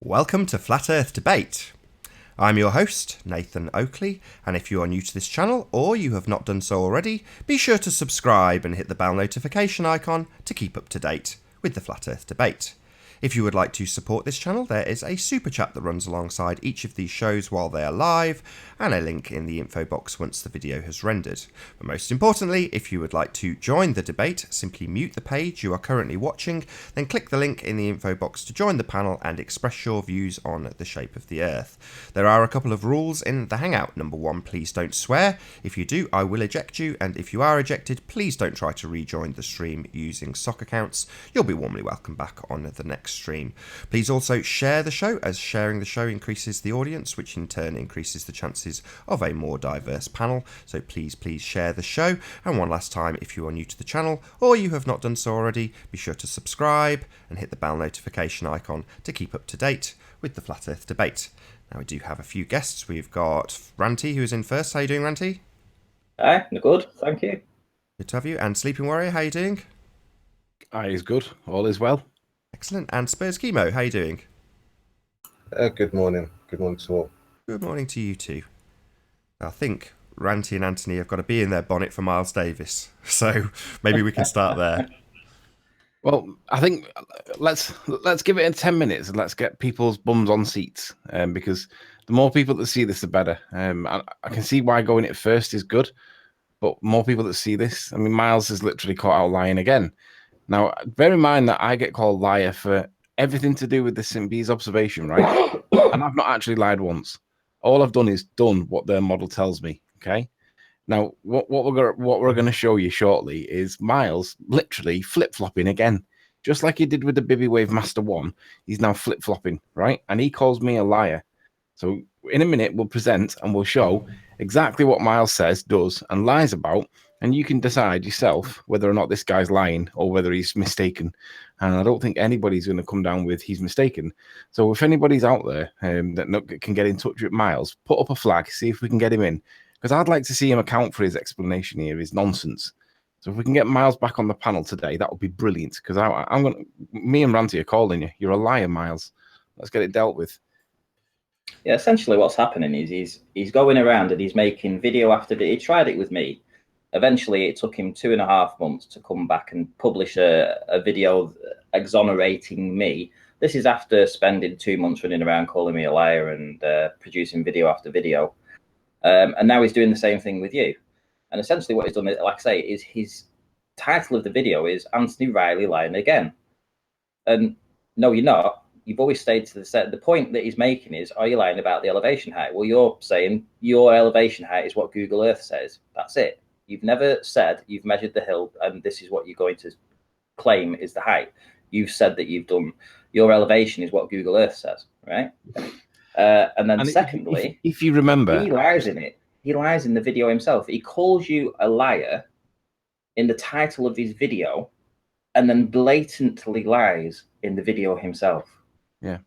Welcome to Flat Earth Debate. I'm your host, Nathan Oakley, and if you are new to this channel or you have not done so already, be sure to subscribe and hit the bell notification icon to keep up to date with the Flat Earth Debate. If you would like to support this channel, there is a super chat that runs alongside each of these shows while they are live, and a link in the info box once the video has rendered. But most importantly, if you would like to join the debate, simply mute the page you are currently watching, then click the link in the info box to join the panel and express your views on the shape of the Earth. There are a couple of rules in the Hangout. Number one, please don't swear. If you do, I will eject you, and if you are ejected, please don't try to rejoin the stream using sock accounts. You'll be warmly welcome back on the next stream. Please also share the show, as sharing the show increases the audience, which in turn increases the chances of a more diverse panel. So please share the show. And one last time, if you are new to the channel or you have not done so already, be sure to subscribe and hit the bell notification icon to keep up to date with the Flat Earth Debate. Now we do have a few guests. We've got Ranty, who is in first. How are you doing, Ranty? Hi, good, thank you. Good to have you. And Sleeping Warrior, how are you doing? Aye, is good. All is well. Excellent. And Spurs Chemo, how are you doing? Good morning. Good morning to all. Good morning to you too. I think Ranty and Anthony have got to be in their bonnet for Miles Davis, so maybe we can start there. Well, I think let's give it in 10 minutes and let's get people's bums on seats, because the more people that see this, the better. I can see why going it first is good, but more people that see this, I mean, Miles is literally caught out lying again. Now, bear in mind that I get called liar for everything to do with the St. B's observation, right? And I've not actually lied once. All I've done is done what their model tells me, okay? Now, what we're going to show you shortly is Miles literally flip-flopping again. Just like he did with the Bibby Wave Master 1, he's now flip-flopping, right? And he calls me a liar. So in a minute, we'll present and we'll show exactly what Miles says, does, and lies about, and you can decide yourself whether or not this guy's lying or whether he's mistaken. And I don't think anybody's going to come down with he's mistaken. So if anybody's out there that can get in touch with Miles, put up a flag, see if we can get him in. Because I'd like to see him account for his explanation here, his nonsense. So if we can get Miles back on the panel today, that would be brilliant. Because me and Ranty are calling you. You're a liar, Miles. Let's get it dealt with. Yeah, essentially what's happening is he's going around and he's making video after video. He tried it with me. Eventually, it took him 2.5 months to come back and publish a video exonerating me. This is after spending 2 months running around calling me a liar and producing video after video. And now he's doing the same thing with you. And essentially what he's done, like I say, is his title of the video is Anthony Riley lying again. And no, you're not. You've always stayed to the point that he's making is, are you lying about the elevation height? Well, you're saying your elevation height is what Google Earth says. That's it. You've never said you've measured the hill and this is what you're going to claim is the height. You've said that you've done your elevation is what Google Earth says, right? And then secondly, if you remember, he lies in it. He lies in the video himself. He calls you a liar in the title of his video and then blatantly lies in the video himself. Yeah.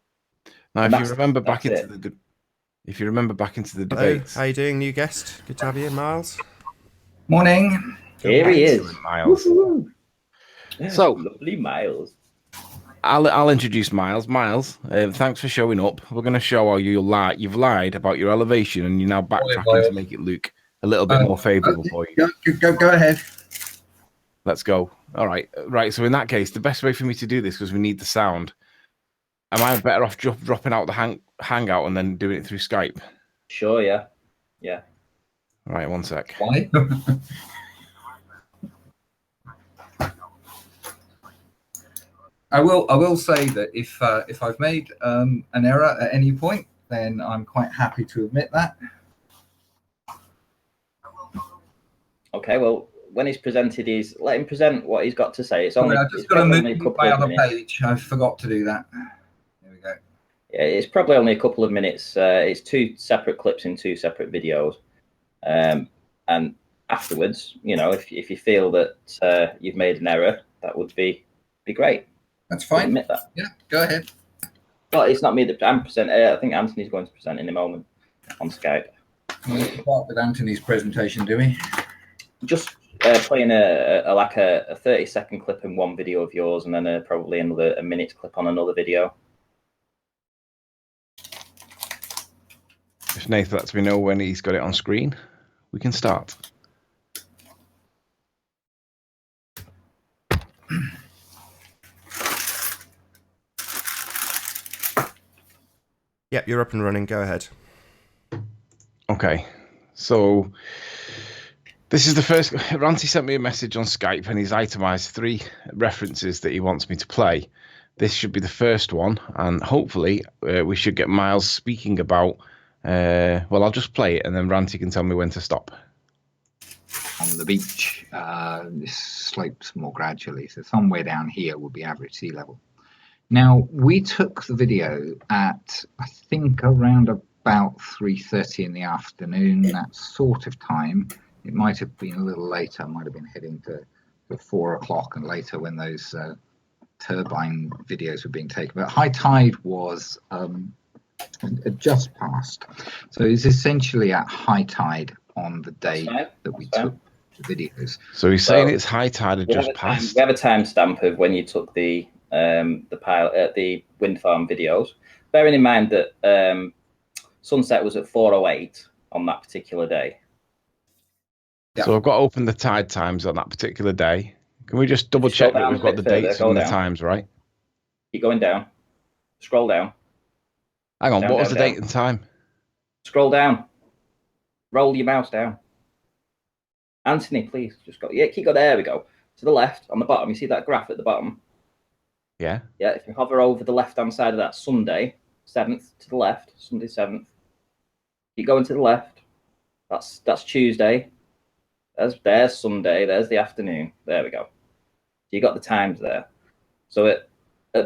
Now, if you remember back into the debate, how you doing, new guest? Good to have you in, Miles. Morning. Here he is, Miles. So lovely Miles. I'll introduce Miles. Miles, thanks for showing up. We're going to show how you've lied about your elevation, and you're now backtracking to make it look a little bit more favourable for you. Go ahead. Let's go. All right. Right. So in that case, the best way for me to do this, because we need the sound, am I better off dropping out the hangout and then doing it through Skype? Sure. Yeah. Yeah. All right. 1 sec. Why? I will say that if I've made an error at any point, then I'm quite happy to admit that. Okay. Well, when he's presented, let him present what he's got to say. It's only. I've just got to move my other page. I forgot to do that. There we go. Yeah, it's probably only a couple of minutes. It's 2 separate clips in 2 separate videos, and afterwards, you know, if you feel that you've made an error, that would be great. That's fine. Admit that. Yeah, go ahead. Well, it's not me that I'm presenting. I think Anthony's going to present in a moment on Skype. We'll start with Anthony's presentation, do we? Just playing a 30-second clip in one video of yours, and then probably a minute clip on another video. If Nathan lets me know when he's got it on screen, we can start. Yep, you're up and running. Go ahead. Okay, so this is the first. Ranty sent me a message on Skype and he's itemized 3 references that he wants me to play. This should be the first one, and hopefully we should get Miles speaking about. Well, I'll just play it and then Ranty can tell me when to stop. On the beach, this slopes more gradually, so somewhere down here would be average sea level. Now, we took the video at, I think, around about 3:30 in the afternoon, that sort of time. It might have been a little later, might have been heading to 4 o'clock and later when those turbine videos were being taken. But high tide was just past. So it's essentially at high tide on the day that we took the videos. So he's saying it's high tide had just passed. We have a timestamp of when you took the wind farm videos. Bearing in mind that sunset was at 4:08 on that particular day. Yeah. So I've got to open the tide times on that particular day. Can we just double check that we've got the dates and the times right? Keep going down. Scroll down. Hang on, what was the date and time? Scroll down. Roll your mouse down. Anthony, please, just go. Yeah, keep going. There we go. To the left, on the bottom, you see that graph at the bottom? Yeah. Yeah, if you hover over the left-hand side of that, Sunday 7th to the left, Sunday 7th. Keep going to the left. That's Tuesday. There's Sunday. There's the afternoon. There we go. So you got the times there. So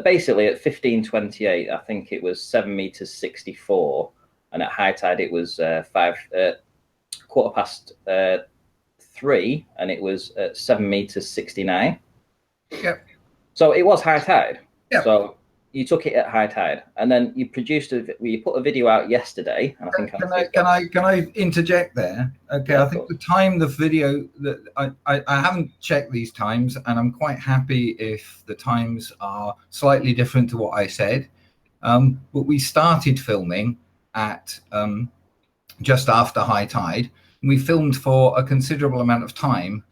basically at 15:28, I think it was 7 meters 64, and at high tide it was 3:15, and it was 7 meters 69. Yep. So it was high tide. Yep. So you took it at high tide, and then you you put a video out yesterday. And I think can I interject there? Okay, yeah, I think the time the video that I haven't checked these times, and I'm quite happy if the times are slightly different to what I said. But we started filming at just after high tide. And we filmed for a considerable amount of time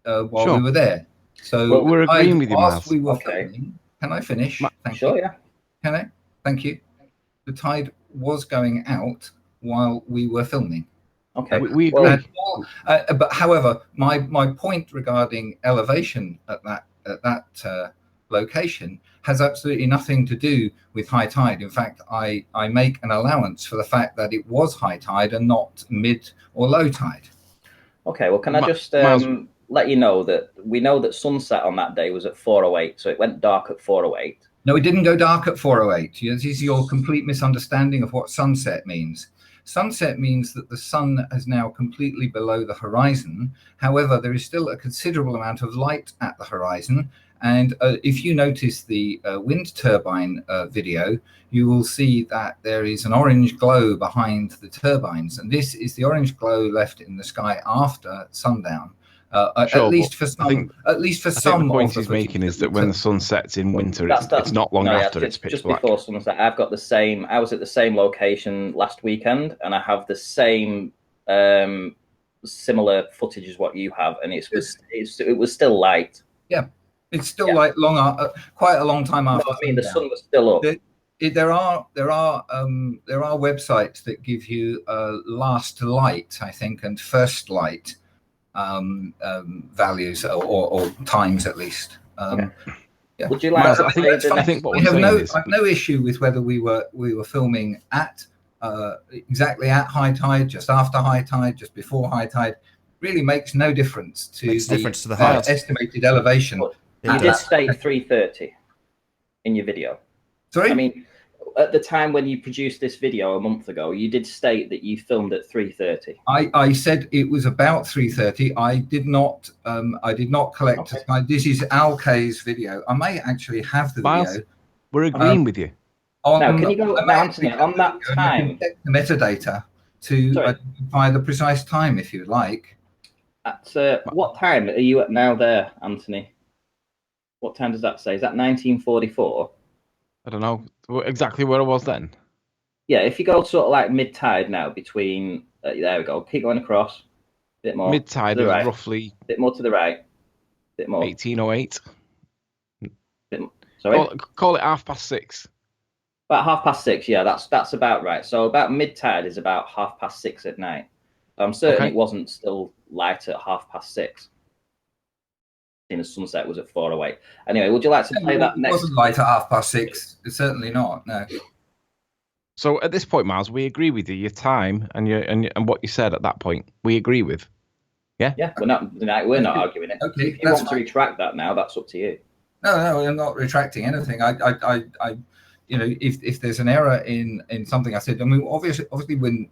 while we were there. So we're agreeing with you, Miles. We were filming. Can I finish? Thank you. Yeah. Can I? Thank you. The tide was going out while we were filming. Okay. We agree. But however, my point regarding elevation at that location has absolutely nothing to do with high tide. In fact, I make an allowance for the fact that it was high tide and not mid or low tide. Okay. Well, can I just let you know that we know that sunset on that day was at 4:08, so it went dark at 4:08. No, it didn't go dark at 4:08. This is your complete misunderstanding of what sunset means. Sunset means that the sun is now completely below the horizon. However, there is still a considerable amount of light at the horizon. And if you notice the wind turbine video, you will see that there is an orange glow behind the turbines. And this is the orange glow left in the sky after sundown. Sure, at least for some. The point he's making is that when the sun sets in winter, it's not long after it's pitch black. Just before sunset, I was at the same location last weekend, and I have the same similar footage as what you have, and it was still light. Yeah, it's still light quite a long time after. No, I mean the sun was still up. There are websites that give you last light, I think, and first light values or times at least. Yeah. Would you like? I think what I have no issue with whether we were filming at exactly at high tide, just after high tide, just before high tide. Really makes no difference to the height. Estimated elevation. You did state 3:30 in your video. Sorry, I mean, at the time when you produced this video a month ago, you did state that you filmed at 3:30. I said it was about 3:30. I did not collect. Okay. This is Al K's video. I may actually have the Miles, video. We're agreeing with you. Now, can you go Anthony, on that time? Check the metadata to identify the precise time, if you like. At what time are you at now there, Anthony? What time does that say? Is that 1944? I don't know exactly where I was then. Yeah, if you go sort of like mid-tide now between, there we go, keep going across, a bit more. Mid-tide to the is right, roughly bit more to the right, bit more. 1808. Sorry? Call it 6:30. About 6:30, yeah, that's about right. So about mid-tide is about 6:30 at night. I'm certain it wasn't still light at 6:30. The sunset was at 4:08. Anyway, would you like to play that next? It wasn't light at 6:30. It's certainly not. No. So at this point, Miles, we agree with you. Your time and what you said at that point, we agree with. Yeah. Yeah, we're not arguing it. Okay, if you want to retract that now, that's up to you. No, I'm not retracting anything. I if there's an error in something I said, I mean, obviously, when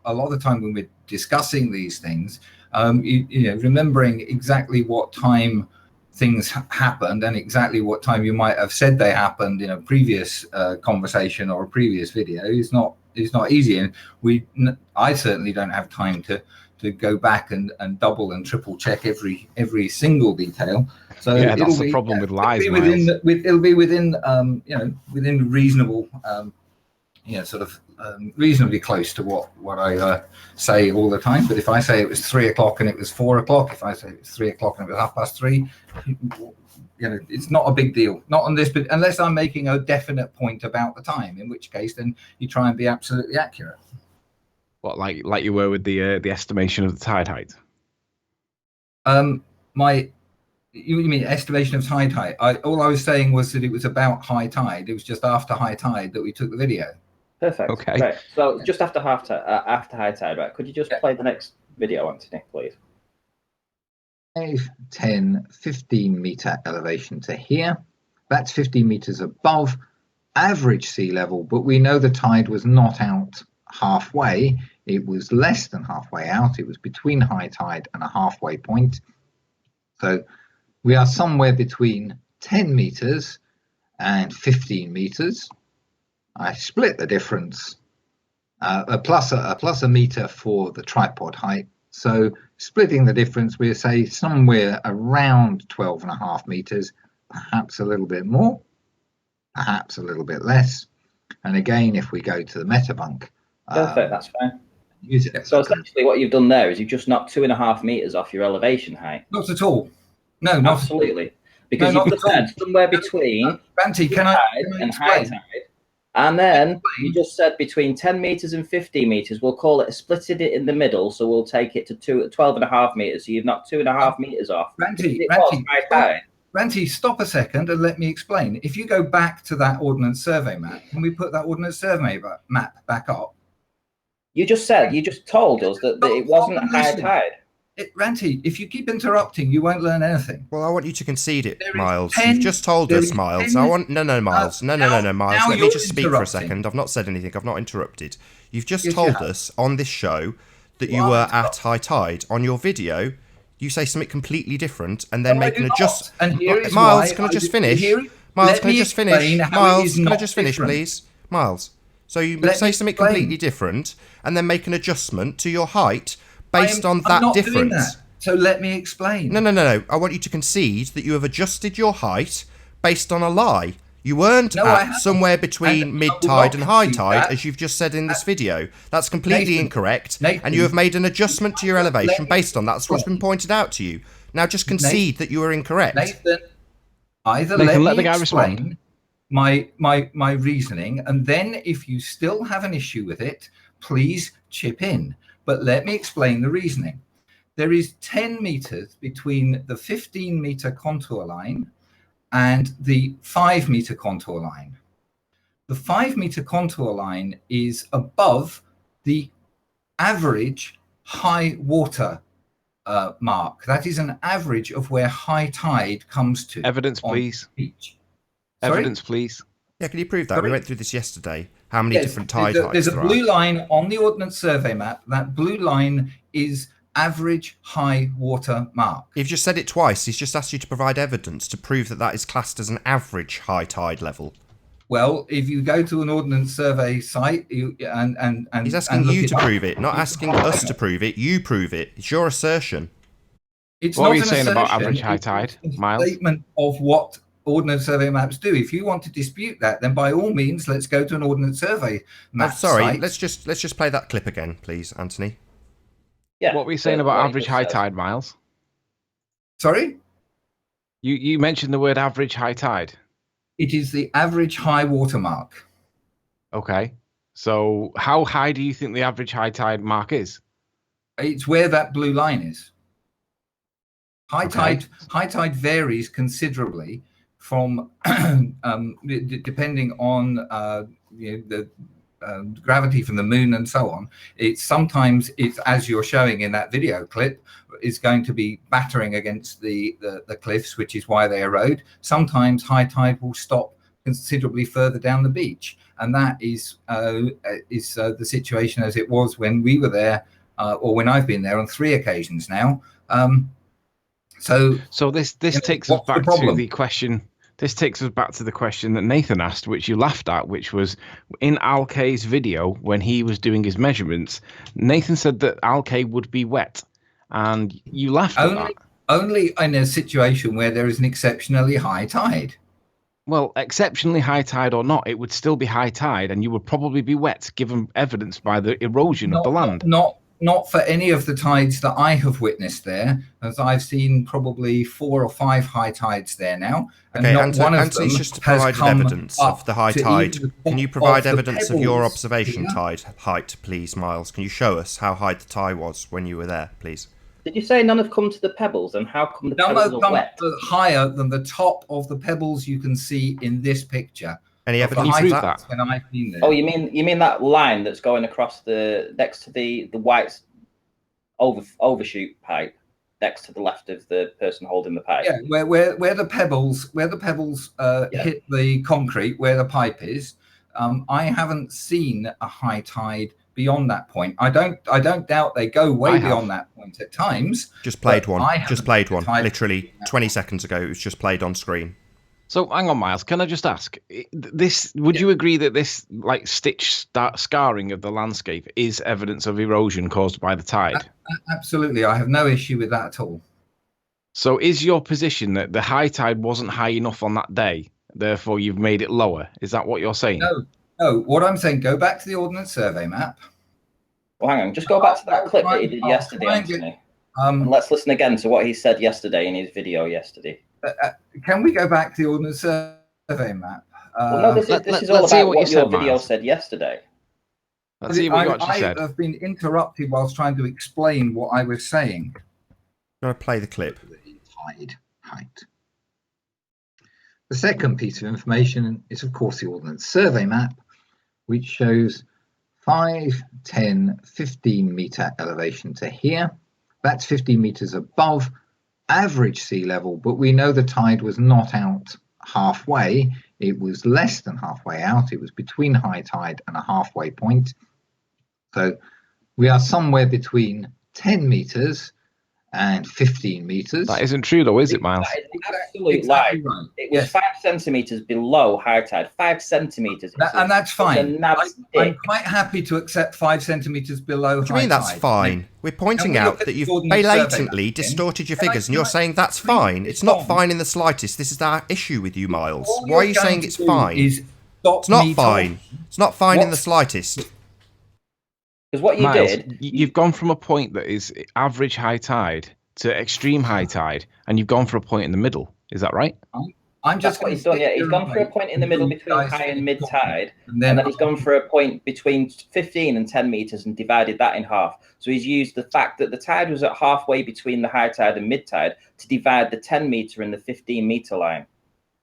a lot of the time when we're discussing these things, remembering exactly what time things happened and exactly what time you might have said they happened in a previous conversation or a previous video is not easy, and I certainly don't have time to go back and double and triple check every single detail. So yeah, that's the problem with lies. It'll be within within reasonable reasonably close to what I say all the time. But if I say it was 3 o'clock and it was 4 o'clock, if I say it was 3 o'clock and it was 3:30, it's not a big deal. Not on this, but unless I'm making a definite point about the time, in which case then you try and be absolutely accurate. What, like you were with the estimation of the tide height? You mean estimation of tide height? All I was saying was that it was about high tide. It was just after high tide that we took the video. Perfect. Okay. Right. So just after after high tide, right? Could you just play the next video, Anthony, please? 5, 10, 15 meter elevation to here. That's 15 meters above average sea level, but we know the tide was not out halfway. It was less than halfway out. It was between high tide and a halfway point. So we are somewhere between 10 meters and 15 meters. I split the difference, plus a meter for the tripod height. So splitting the difference, we say somewhere around 12.5 meters, perhaps a little bit more, perhaps a little bit less. And again, if we go to the metabunk. Perfect, that's fine. So essentially what you've done there is you've just knocked 2.5 meters off your elevation height. Not at all. No, not absolutely. Because you've just said somewhere between Banty, can I and high tide. And then you just said between 10 meters and 15 meters, we'll call it splitted it in the middle. So we'll take it to 12.5 meters. So you've knocked 2.5 meters off. Ranty, stop a second and let me explain. If you go back to that Ordnance Survey map, can we put that Ordnance Survey map back up? You just told us that it wasn't high tide. Ranty, if you keep interrupting, you won't learn anything. Well, I want you to concede it, Miles. You've just told us, Miles. Miles. No, Miles. Let me just speak for a second. I've not said anything. I've not interrupted. You've just told us on this show that you were at high tide. On your video, you say something completely different and then make an adjustment. Miles, can I just finish? Miles, can I just finish? Miles, can I just finish, please? Miles. So you say something completely different and then make an adjustment to your height based on that difference. So let me explain. No. I want you to concede that you have adjusted your height based on a lie. You weren't at somewhere between mid-tide and high tide, as you've just said in this video. That's completely incorrect. And you have made an adjustment to your elevation based on that. That's what's been pointed out to you. Now just concede that you are incorrect. Nathan, let the guy explain my reasoning, and then if you still have an issue with it, please chip in. But let me explain the reasoning. There is 10 meters between the 15-meter contour line and the 5-meter contour line. The 5-meter contour line is above the average high water mark. That is an average of where high tide comes to. Evidence, please. Beach. Evidence, please. Yeah, can you prove that? We went through this yesterday. How many different tide heights there's a blue line on the Ordnance Survey map. That blue line is average high water mark. You've just said it twice. He's just asked you to provide evidence to prove that that is classed as an average high tide level. Well, if you go to an Ordnance Survey site and he's asking you to prove it, not asking us to prove it. You prove it. It's your assertion. It's what not are you an saying assertion, about average high tide, Miles? Statement of what Ordnance survey maps do. If you want to dispute that, then by all means, let's go to an ordnance survey map sorry, site. let's just play that clip again, please, Anthony. Yeah. What were you saying about average high tide, Miles? Sorry? You mentioned the word average high tide. It is the average high water mark. Okay. So how high do you think the average high tide mark is? It's where that blue line is. High tide varies considerably from depending on the gravity from the moon and so on. Sometimes it's, as you're showing in that video clip, is going to be battering against the cliffs, which is why they erode. Sometimes high tide will stop considerably further down the beach, and that is the situation as it was when we were there, or when I've been there on 3 occasions now. So this takes us back to the question. This takes us back to the question that Nathan asked, which you laughed at, which was in Alkay's video when he was doing his measurements. Nathan said that Alkay would be wet, and you laughed at that. Only in a situation where there is an exceptionally high tide. Well, exceptionally high tide or not, it would still be high tide, and you would probably be wet, given evidence by the erosion of the land. Not for any of the tides that I have witnessed there, as I've seen probably 4 or 5 high tides there now. And okay, not one of them just provided evidence of the high tide. Can you provide evidence of your observation tide height, please, Miles? Can you show us how high the tide was when you were there, please? Did you say none have come to the pebbles, and how come the pebbles are wet? Higher than the top of the pebbles you can see in this picture. Any evidence of that? When I've been there. Oh, you mean that line that's going across next to the white overshoot pipe, next to the left of the person holding the pipe? Yeah, where the pebbles hit the concrete, where the pipe is. I haven't seen a high tide beyond that point. I don't doubt they go way beyond that point at times. Just played one. Literally 20 seconds ago. It was just played on screen. So hang on, Miles. Can I just ask this? Would you agree that this stitch scarring of the landscape is evidence of erosion caused by the tide? Absolutely, I have no issue with that at all. So is your position that the high tide wasn't high enough on that day, therefore you've made it lower? Is that what you're saying? No. What I'm saying, go back to the Ordnance Survey map. Well, hang on. Just go back to that clip that he did yesterday, Anthony. And let's listen again to what he said yesterday in his video yesterday. Can we go back to the Ordnance Survey map? Well, no, this is all about what your video said yesterday. Let's see what you actually said. I have been interrupted whilst trying to explain what I was saying. I'm going to play the clip. The tide height. The second piece of information is, of course, the Ordnance Survey map, which shows 5, 10, 15 meter elevation to here. That's 15 meters above average sea level, but we know the tide was not out halfway. It was less than halfway out. It was between high tide and a halfway point. So we are somewhere between 10 meters and 15 meters. That isn't true though, is it, Miles? That is an absolute lie. Right. It was 5 centimeters below high tide. 5 centimeters. And that's fine. I'm quite happy to accept 5 centimeters below high tide. What do you mean that's fine? We're pointing out that you've blatantly distorted your figures, and you're saying that's fine. It's not fine in the slightest. This is our issue with you, Miles. Why are you saying it's fine? It's not fine. It's not fine in the slightest. Because what you Miles, did, you've gone from a point that is average high tide to extreme high tide, and you've gone for a point in the middle. Is that right? I'm just that's what he's done. Yeah, he's gone for a point in the middle between high and mid tide, and then he's gone for a point between 15 and 10 meters and divided that in half. So he's used the fact that the tide was at halfway between the high tide and mid tide to divide the 10 meter and the 15 meter line.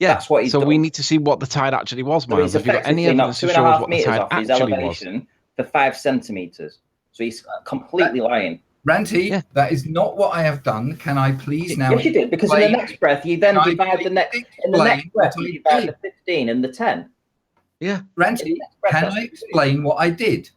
Yeah, that's what he's done. We need to see what the tide actually was, Miles. So Have you got any evidence to show us what the tide actually was? For 5 centimeters. So he's completely lying. Ranty, that is not what I have done. Can I please now? Yes, you did, because in the next breath, you then divide the next. In the next breath, you divide the 15 and the 10. Yeah. Ranty, can I explain what I did?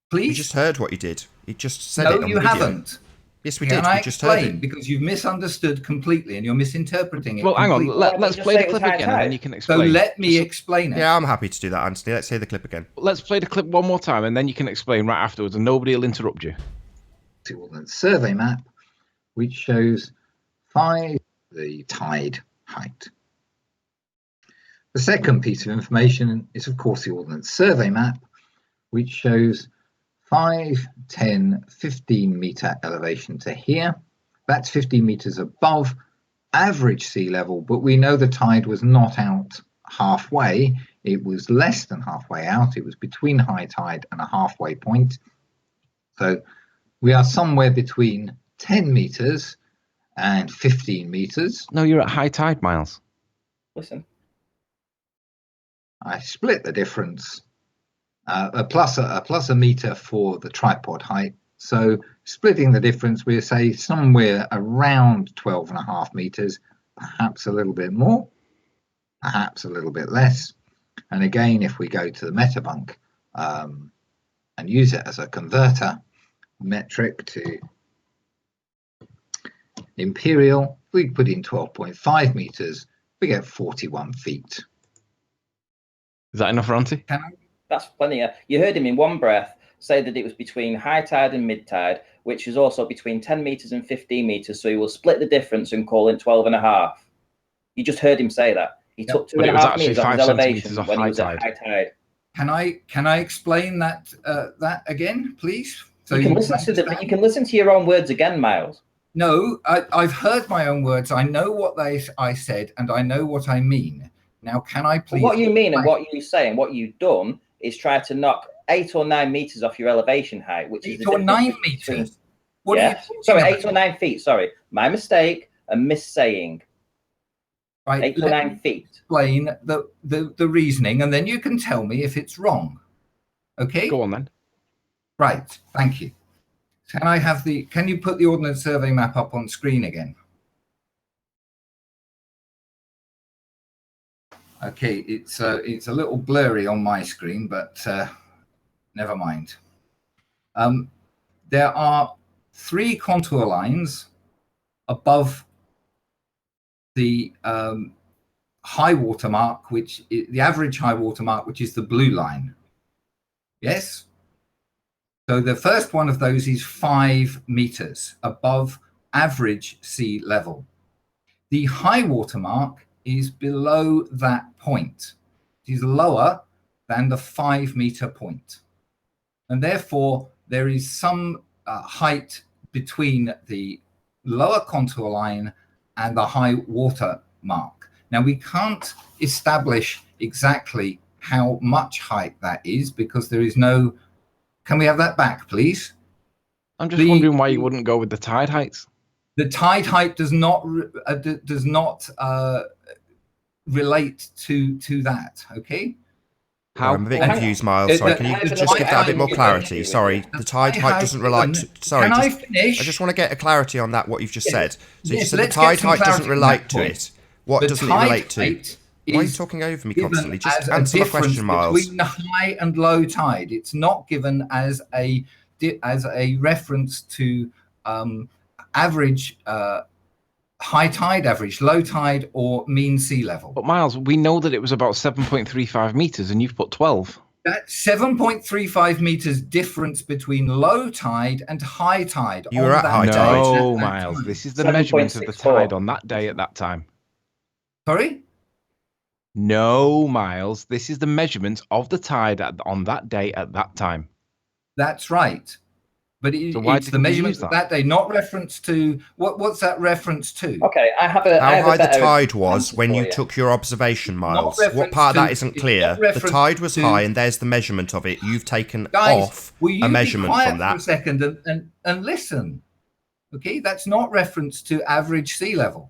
Please. You just heard what you did. You just said it on the video. No, you haven't. Yes, we did. We just heard it. Because you've misunderstood completely and you're misinterpreting it. Well, hang on. Let's play the clip again, and then you can explain. So let me explain it. Yeah, I'm happy to do that, Anthony. Let's hear the clip again. Let's play the clip one more time, and then you can explain right afterwards, and nobody will interrupt you. The Ordnance Survey map, which shows the tide height. The second piece of information is, of course, the Ordnance Survey map, which shows 5, 10, 15 meter elevation to here. That's 15 meters above average sea level, but we know the tide was not out halfway. It was less than halfway out. It was between high tide and a halfway point. So we are somewhere between 10 meters and 15 meters. No, you're at high tide, Miles. Listen. I split the difference, a plus a meter for the tripod height. So splitting the difference, we say somewhere around 12.5 meters, perhaps a little bit more, perhaps a little bit less. And again, if we go to the metabunk and use it as a converter metric to imperial, we put in 12.5 meters, we get 41 feet. Is that enough, Ronty? That's plenty. You heard him in one breath say that it was between high tide and mid tide, which is also between 10 meters and 15 meters. So he will split the difference and call it 12.5. You just heard him say that. He took 2.5 meters off his elevation when he was at high tide. Can I explain that again, please? So you can listen to your own words again, Miles. No, I've heard my own words. I know what I said, and I know what I mean. Now, can I please? What you mean and what you say and what you've done is try to knock 8 or 9 meters off your elevation height, which is 8 or 9 meters. Sorry, 8 or 9 feet. Sorry, my mistake and missaying. Right, 8 or 9 feet. Explain the reasoning, and then you can tell me if it's wrong. Okay. Go on then. Right. Thank you. Can you put the Ordnance Survey map up on screen again? Okay, it's a little blurry on my screen, but never mind. There are 3 contour lines above the high water mark, the average high water mark, which is the blue line. Yes? So the first one of those is 5 meters above average sea level. The high water mark is below that point. It is lower than the 5 meter point. And therefore, there is some height between the lower contour line and the high water mark. Now, we can't establish exactly how much height that is because there is no... Can we have that back, please? I'm just wondering why you wouldn't go with the tide heights. The tide height does not relate to that. Okay. I'm a bit confused, Miles. Sorry, can you just give that a bit more clarity? Sorry, the tide height doesn't relate to... Sorry, can I finish? I just want to get a clarity on that, what you've just said. So you Yes, said the tide height doesn't relate to it. What doesn't it relate to? Why are you talking over me constantly? Just answer my question, Miles. Between the high and low tide, it's not given as a reference to average high tide, average low tide, or mean sea level. But Miles, we know that it was about 7.35 meters, and you've put 12. That's 7.35 meters difference between low tide and high tide. You were at high tide. No, Miles, this is the measurement of the tide on that day at that time. Sorry? No, Miles, this is the measurement of the tide on that day at that time. That's right. But it's the measurement of that day, not reference to... What's that reference to? Okay, I have how high the tide was when you took your observation, Miles. What part of that isn't clear? The tide was high, and there's the measurement of it. You've taken off a measurement from that. For a second and listen. Okay, that's not reference to average sea level.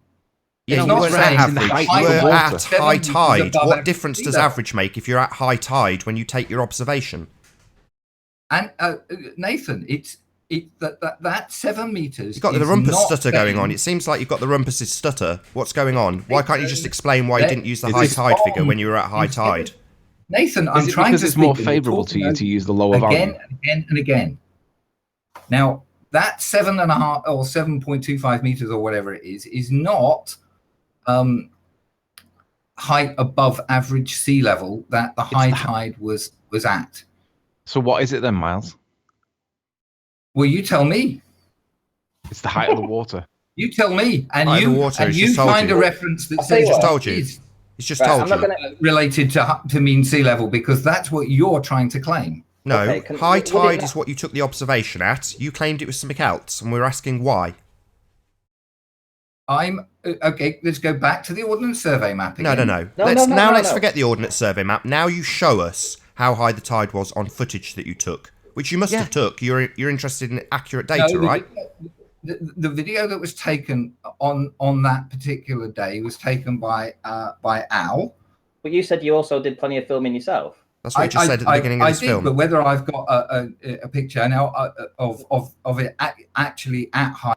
Yeah, you weren't at average. You were at high tide. What difference does average make if you're at high tide when you take your observation? And Nathan, that 7 meters. You've got the rumpus stutter going on. It seems like you've got the rumpus stutter. What's going on? Why can't you just explain why you didn't use the high tide figure when you were at high tide? Nathan, I'm trying to because it's more favourable to you to use the lower value? Again and again. Now, that 7.5 or 7.25 meters or whatever it is not height above average sea level that the high tide was at. So what is it then, Miles? Well, you tell me. It's the height of the water. You tell me, and height you of the water, and you find a reference that says just told you. He's just told I'm not you. gonna... related to mean sea level, because that's what you're trying to claim. No, Okay, high tide not... is what you took the observation at. You claimed it was something else, and we're asking why. I'm okay. Let's go back to the Ordnance Survey map again. No. No, Let's forget the Ordnance Survey map. Now you show us how high the tide was on footage that you took, which you must have took. You're interested in accurate data, right? The video that was taken on that particular day was taken by Al. But you said you also did plenty of filming yourself. That's what you just said at the beginning of this film. But whether I've got a picture now of it actually at high,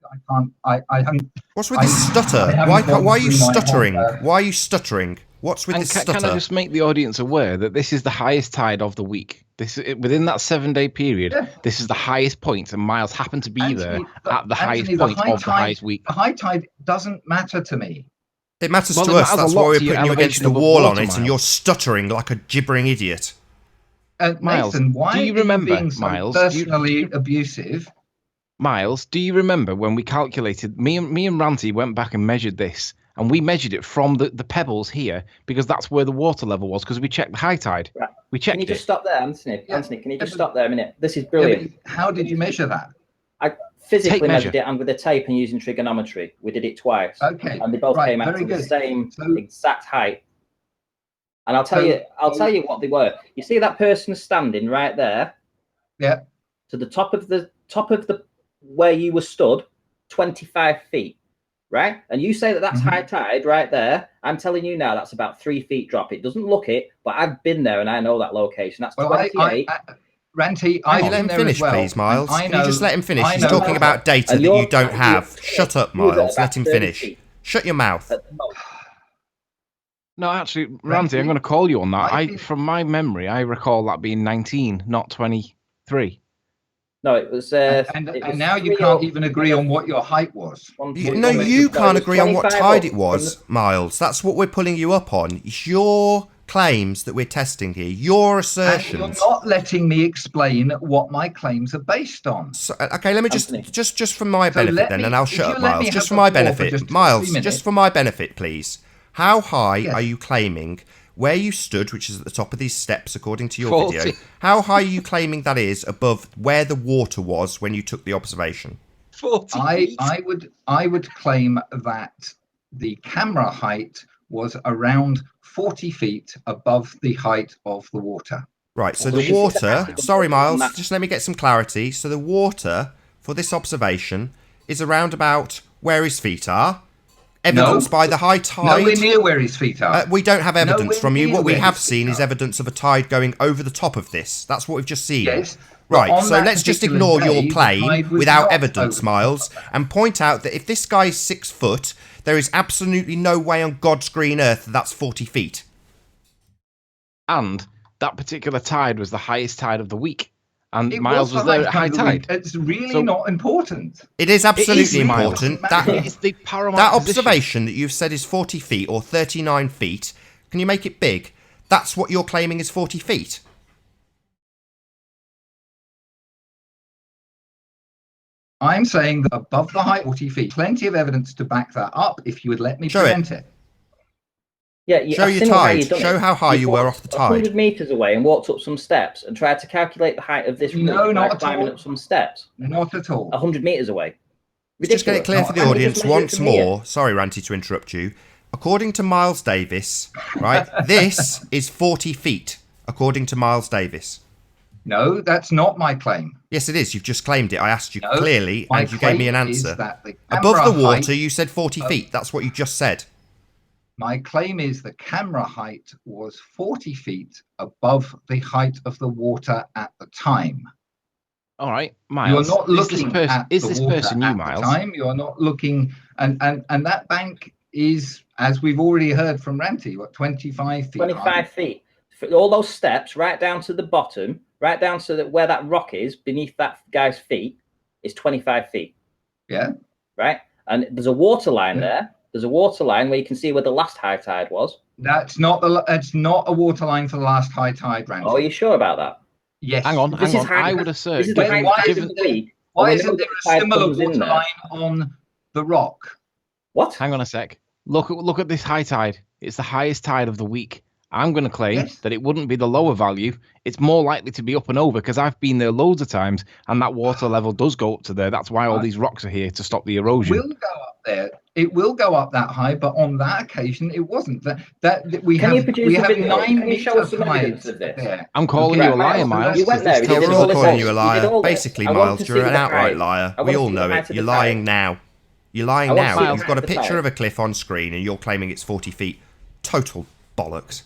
I can't. I haven't. What's with this stutter? Why are you stuttering? Why are you stuttering? What's with this stutter? Can I just make the audience aware that this is the highest tide of the week? This within that 7-day period. Yeah. This is the highest point, and Miles happened to be there at the highest point of the highest week. The high tide doesn't matter to me. It matters to us. That's why we're putting you against the wall on it, and you're stuttering like a gibbering idiot. Miles, Nathan, why do you remember, are you being so Miles, personally abusive? Miles, do you remember when we calculated? Me and Ranty went back and measured this, and we measured it from the pebbles here because that's where the water level was. Because we checked the high tide. Right. We checked. Can you just stop there, Anthony? Yeah. Anthony, can you just stop there a minute? This is brilliant. Yeah, how did you measure that? I physically measured it, and with a tape and using trigonometry. We did it twice. Okay. And they both came out to the same exact height. And I'll tell you what they were. You see that person standing right there? Yeah. To the top of the where you were stood, 25 feet, right? And you say that that's high tide right there. I'm telling you now, that's about 3 feet drop. It doesn't look it, but I've been there and I know that location. That's 28. Ranty, can you let him finish, please, Miles? Can you just let him finish? He's talking about data that you don't have. Shut up, Miles. Let him finish. Shut your mouth. No, actually, Ranty, I'm going to call you on that. From my memory, I recall that being 19, not 23. No, it was. And now you can't even agree on what your height was. You can't agree on what tide it was, Miles. That's what we're pulling you up on. It's your claims that we're testing here. Your assertions. And you're not letting me explain what my claims are based on. So, okay, let me just for my benefit then, and I'll shut up, Miles. Just for my benefit, Miles. Just for my benefit, please. How high are you claiming? Where you stood, which is at the top of these steps, according to your 40. video, how high are you claiming that is above where the water was when you took the observation? 40 feet. I would claim that the camera height was around 40 feet above the height of the water. Right, so the water... Sorry, Miles, just let me get some clarity. So the water for this observation is around about where his feet are. Evidenced by the high tide. Nowhere near where his feet are. We don't have evidence from you. What we have seen is evidence of a tide going over the top of this. That's what we've just seen. Yes. Right, so let's just ignore your claim without evidence, Miles, and point out that if this guy is 6 foot, there is absolutely no way on God's green earth that that's 40 feet. And that particular tide was the highest tide of the week. And Miles was there at high tide. It's really not important. It is absolutely important. That observation position that you've said is 40 feet or 39 feet, can you make it big? That's what you're claiming is 40 feet. I'm saying that above the height 40 feet. Plenty of evidence to back that up if you would let me present it. Yeah, show your tide. Show how high you were off the tide. 100 meters away and walked up some steps and tried to calculate the height of this route by climbing up some steps. Not at all. 100 meters away. Just get it clear for the audience once more. Sorry, Ranty, to interrupt you. According to Miles Davis, right, this is 40 feet, according to Miles Davis. No, that's not my claim. Yes, it is. You've just claimed it. I asked you clearly, and you gave me an answer. Above the water, you said 40 feet. That's what you just said. My claim is the camera height was 40 feet above the height of the water at the time. All right, Miles. You're not looking at this person you, Miles? Time. You're not looking, and that bank is, as we've already heard from Ranty, what, 25 feet? 25 feet. All those steps, right down to the bottom, right down to where that rock is beneath that guy's feet, is 25 feet. Yeah. Right, and there's a water line there. There's a water line where you can see where the last high tide was. It's not a water line for the last high tide, Ranty. Oh, are you sure about that? Yes. Hang on. I would assert. Why isn't there a similar water line on the rock? What? Hang on a sec. Look at this high tide. it's the highest tide of the week. I'm going to claim Yes. that it wouldn't be the lower value. It's more likely to be up and over because I've been there loads of times and that water level does go up to there. That's why all these rocks are here to stop the It erosion. will go up there. It will go up that high, but on that occasion, it wasn't. That we Can have you produce we a have video? 9 Can you show us meter some evidence tides of this? there. I'm calling Okay. you a liar, Miles, Miles. you went there. because You this did We're tells all all us this. calling you a You did liar. all this. Basically, I want Miles, to you're see an the outright tide. liar. I We want to all see the know height it. of the You're lying tide. now. You're lying I want to now. see the You've height got a of the picture tide. of a cliff on screen and you're claiming it's 40 feet. Total bollocks.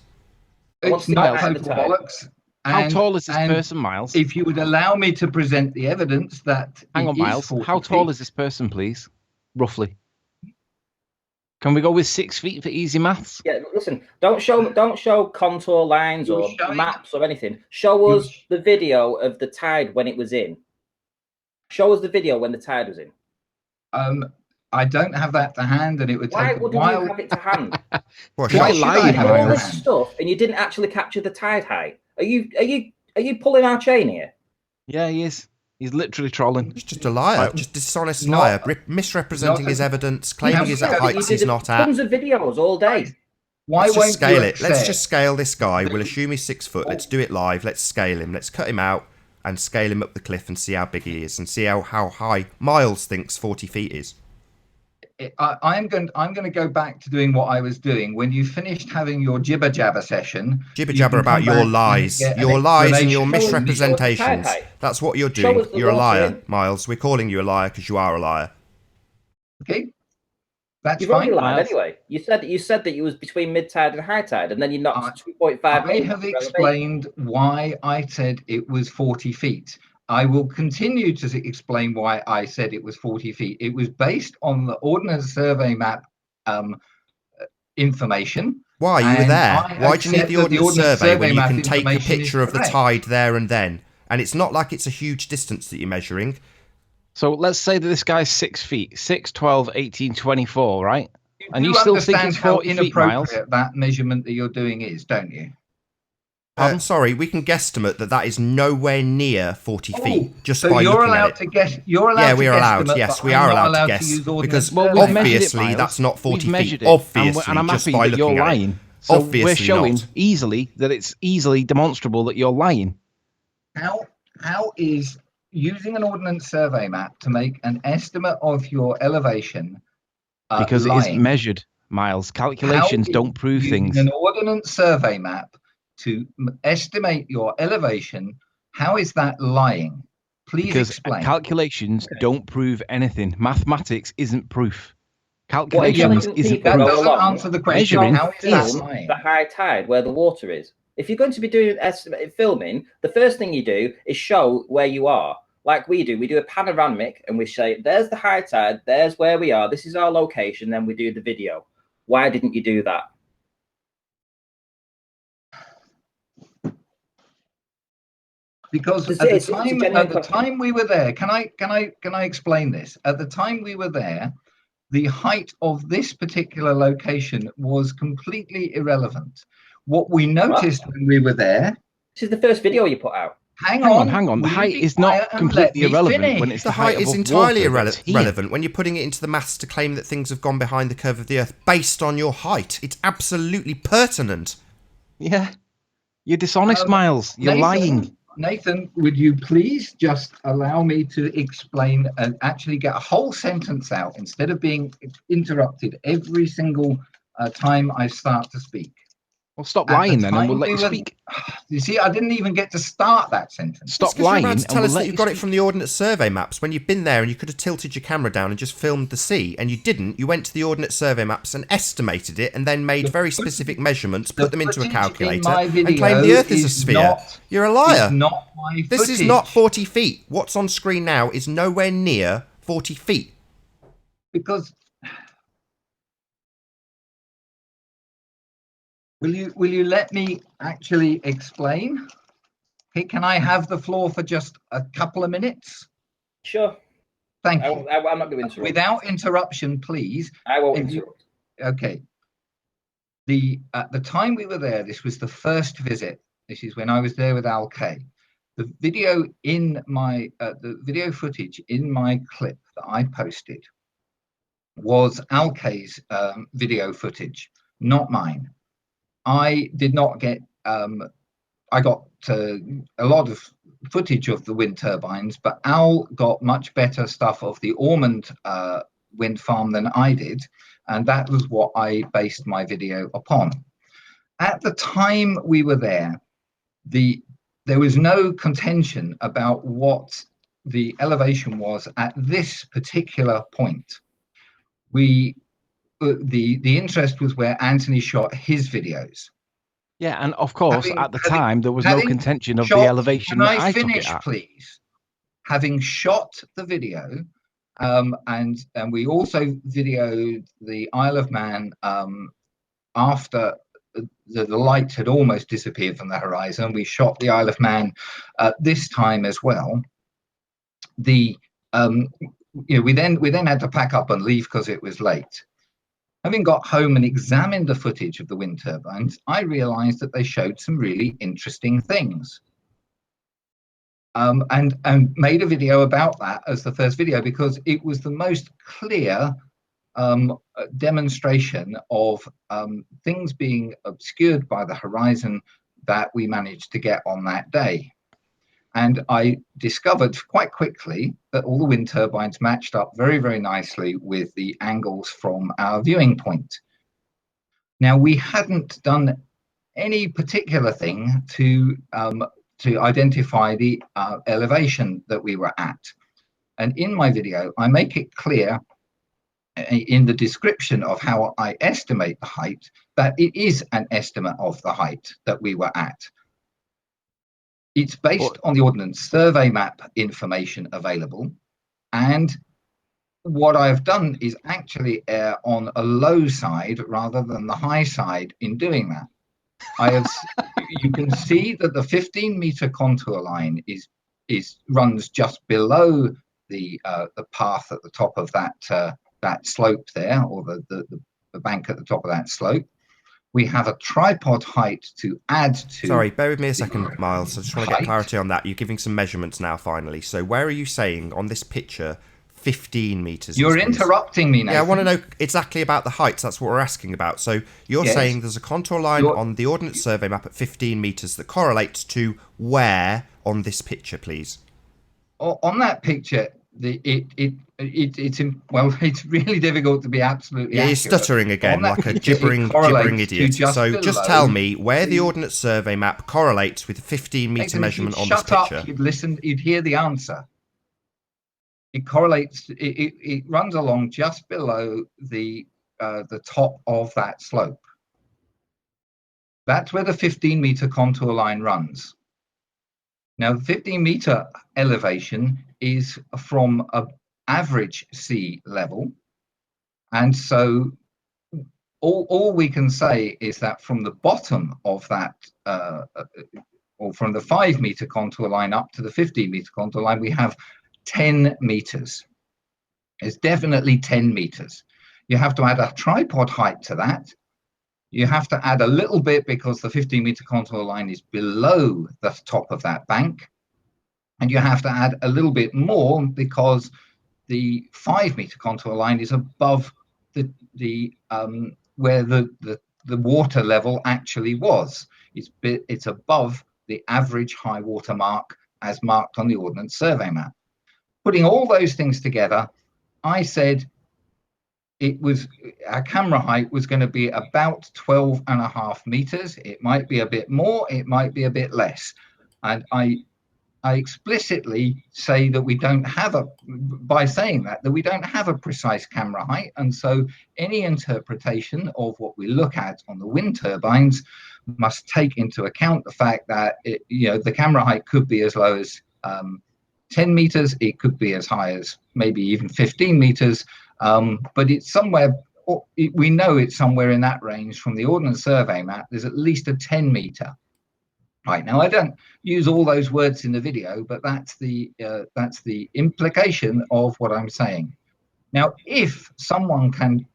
I want It's to see the not height of the total tide. bollocks. how And, tall is this and person, Miles? if you would allow me to present the evidence that Hang on, it is Miles. 40 How tall feet, is this person, please? Roughly. Can we go with 6 feet for easy maths? Yeah, listen. Don't show contour lines You're or showing- maps or anything. Show You're us the video of the tide when it was in. Show us the video when the tide was in. I don't have that to hand, and it would Why take a wouldn't while. you have it to hand? Well, Because Why you're should I lying, You did have all it to Miles. this hand? stuff and you didn't actually capture the tide height. Are you pulling our chain here? Yeah, he is. He's literally trolling. he's just a liar. Right. Just dishonest Not- liar. Misrepresenting not a- his evidence, claiming he's at Yeah, but You heights he's did not at. tons of videos all day. Why Let's won't just scale you it. Let's accept- just scale this guy. We'll assume he's 6 foot. Let's do it live. Let's scale him. Let's cut him out and scale him up the cliff and see how big he is and see how high Miles thinks 40 feet is. I'm going to go back to doing what I was doing. When you finished having your jibber jabber session, Jibber you jabber can about come your back and lies. get an Your lies and your explanation. misrepresentations. height. That's what you're Show doing. us the You're a water liar, in. Miles. We're calling you a liar because you are a liar. Okay, that's You've already fine. lied Miles. anyway. You said that you was between mid tide and high tide, and then you knocked 2.5. I have explained why I said it was 40 feet. I will continue to explain why I said it was 40 feet. It was based on the Ordnance Survey map information. Why? You were And there. I Why do you need accept the that Ordnance Survey when you map can take a information is picture of the correct. tide there and then? And it's not like it's a huge distance that you're measuring. So let's say that this guy's 6 feet, 6, 12, 18, 24, right? And you do still think understand it's 40 how feet, Miles? inappropriate that measurement that you're doing is, don't you? I'm sorry, we can guesstimate that is nowhere near 40 feet just so by you're looking allowed at it. to guess. You're allowed. Yeah, to we are allowed. guesstimate, Yes, but we I'm are not allowed to guess use Ordnance because Well, Survey. we've measured it, obviously Miles. that's not 40 We've measured feet. it, Obviously, and I'm just happy by that you're looking at it. lying. So we're Obviously showing not. easily that it's easily demonstrable that you're lying. How is using an Ordnance Survey map to make an estimate of your elevation Because it lying? is measured, Miles. Calculations How don't prove using things. an Ordnance Survey map to estimate your elevation, how is that lying? Please Because explain. calculations don't prove anything. Mathematics isn't proof. What Calculations intelligent isn't people that go proof. doesn't along answer the question. Measuring How is that film lying? the high tide where the water is. If you're going to be doing estimated filming, the first thing you do is show where you are. Like we do. We do a panoramic and we say, there's the high tide, there's where we are, this is our location, then we do the video. Why didn't you do that? Because It's at a genuine the question. time we were there, can I explain this? At the time we were there, the height of this particular location was completely irrelevant. What we noticed when we were there, This is the first video you put out. Hang on. The will you height be is quiet not and completely let me irrelevant finish? when it's The height is above entirely water that's here. irrelevant when you're putting it into the maths to claim that things have gone behind the curve of the Earth based on your height. It's absolutely pertinent. Yeah. You're dishonest, Miles. You're lying. Nathan, would you please just allow me to explain and actually get a whole sentence out instead of being interrupted every single time I start to speak? Well, stop At the lying then, and we'll time let you we were- speak. You see, I didn't even get to start that sentence. Stop It's 'cause you're lying, about and to tell we'll us let that you you've got it speak. from the Ordnance Survey maps when you've been there and you could have tilted your camera down and just filmed the sea, and you didn't. You went to the Ordnance Survey maps and estimated it, and then made very specific measurements, put them into a footage in calculator, my and video claimed the Earth is a is sphere. not- You're a liar. It's not my This is footage. not 40 feet. What's on screen now is nowhere near 40 feet. Because will you let me actually explain? Okay, can I have the floor for just a couple of minutes? Sure. Thank you. I'm not going to interrupt. Without interruption, please. I won't if you- interrupt. Okay. At the time we were there, this was the first visit. This is when I was there with Al Kay. The video in my the video footage in my clip that I posted was Al Kay's video footage. not mine. I did not get. I got a lot of footage of the wind turbines, but Al got much better stuff of the Ormond wind farm than I did, and that was what I based my video upon. At the time we were there, there was no contention about what the elevation was at this particular point. The interest was where Anthony shot his videos. Yeah, and of course, at the time, there was no contention of the elevation can that I took it finish, at. please? Having shot the video, and we also videoed the Isle of Man after the light had almost disappeared from the horizon. We shot the Isle of Man this time as well. We then had to pack up and leave because it was late. Having got home and examined the footage of the wind turbines, I realized that they showed some really interesting things. And made a video about that as the first video because it was the most clear demonstration of things being obscured by the horizon that we managed to get on that day. And I discovered quite quickly that all the wind turbines matched up very, very nicely with the angles from our viewing point. Now, we hadn't done any particular thing to identify the elevation that we were at. And in my video, I make it clear in the description of how I estimate the height that it is an estimate of the height that we were at. It's based on the Ordnance Survey map information available. And what I've done is actually err on a low side rather than the high side in doing that. You can see that the 15-meter contour line runs just below the path at the top of that slope there, or the bank at the top of that slope. We have a tripod height to add to. Sorry, bear with me a second, Miles. I just want to get clarity on that. You're giving some measurements now, finally. So where are you saying on this picture 15 meters? You're interrupting me, Nathan. Yeah, I want to know exactly about the heights. That's what we're asking about. So you're saying there's a contour line on the Ordnance Survey map at 15 meters that correlates to where on this picture, please? On that picture, it's really difficult to be absolutely accurate. You're stuttering again like a gibbering idiot. So just tell me where the Ordnance Survey map correlates with the 15-meter measurement on this picture. Shut up, you'd hear the answer. It correlates. It runs along just below the top of that slope. That's where the 15-meter contour line runs. Now, the 15-meter elevation is from an average sea level, and so all we can say is that from the bottom of that, or from the 5-meter contour line up to the 15-meter contour line, we have 10 meters. It's definitely 10 meters. You have to add a tripod height to that. You have to add a little bit because the 15-meter contour line is below the top of that bank. And you have to add a little bit more because the 5-meter contour line is above where the water level actually was. It's above the average high water mark as marked on the Ordnance Survey map. Putting all those things together, I said our camera height was going to be about 12.5 meters. It might be a bit more, it might be a bit less. And I explicitly say that we don't have by saying that we don't have a precise camera height. And so any interpretation of what we look at on the wind turbines must take into account the fact that the camera height could be as low as 10 meters, it could be as high as maybe even 15 meters, but it's somewhere, we know it's somewhere in that range from the Ordnance Survey map. There's at least a 10 meter. Right, now I don't use all those words in the video, but that's the implication of what I'm saying. Now, if someone can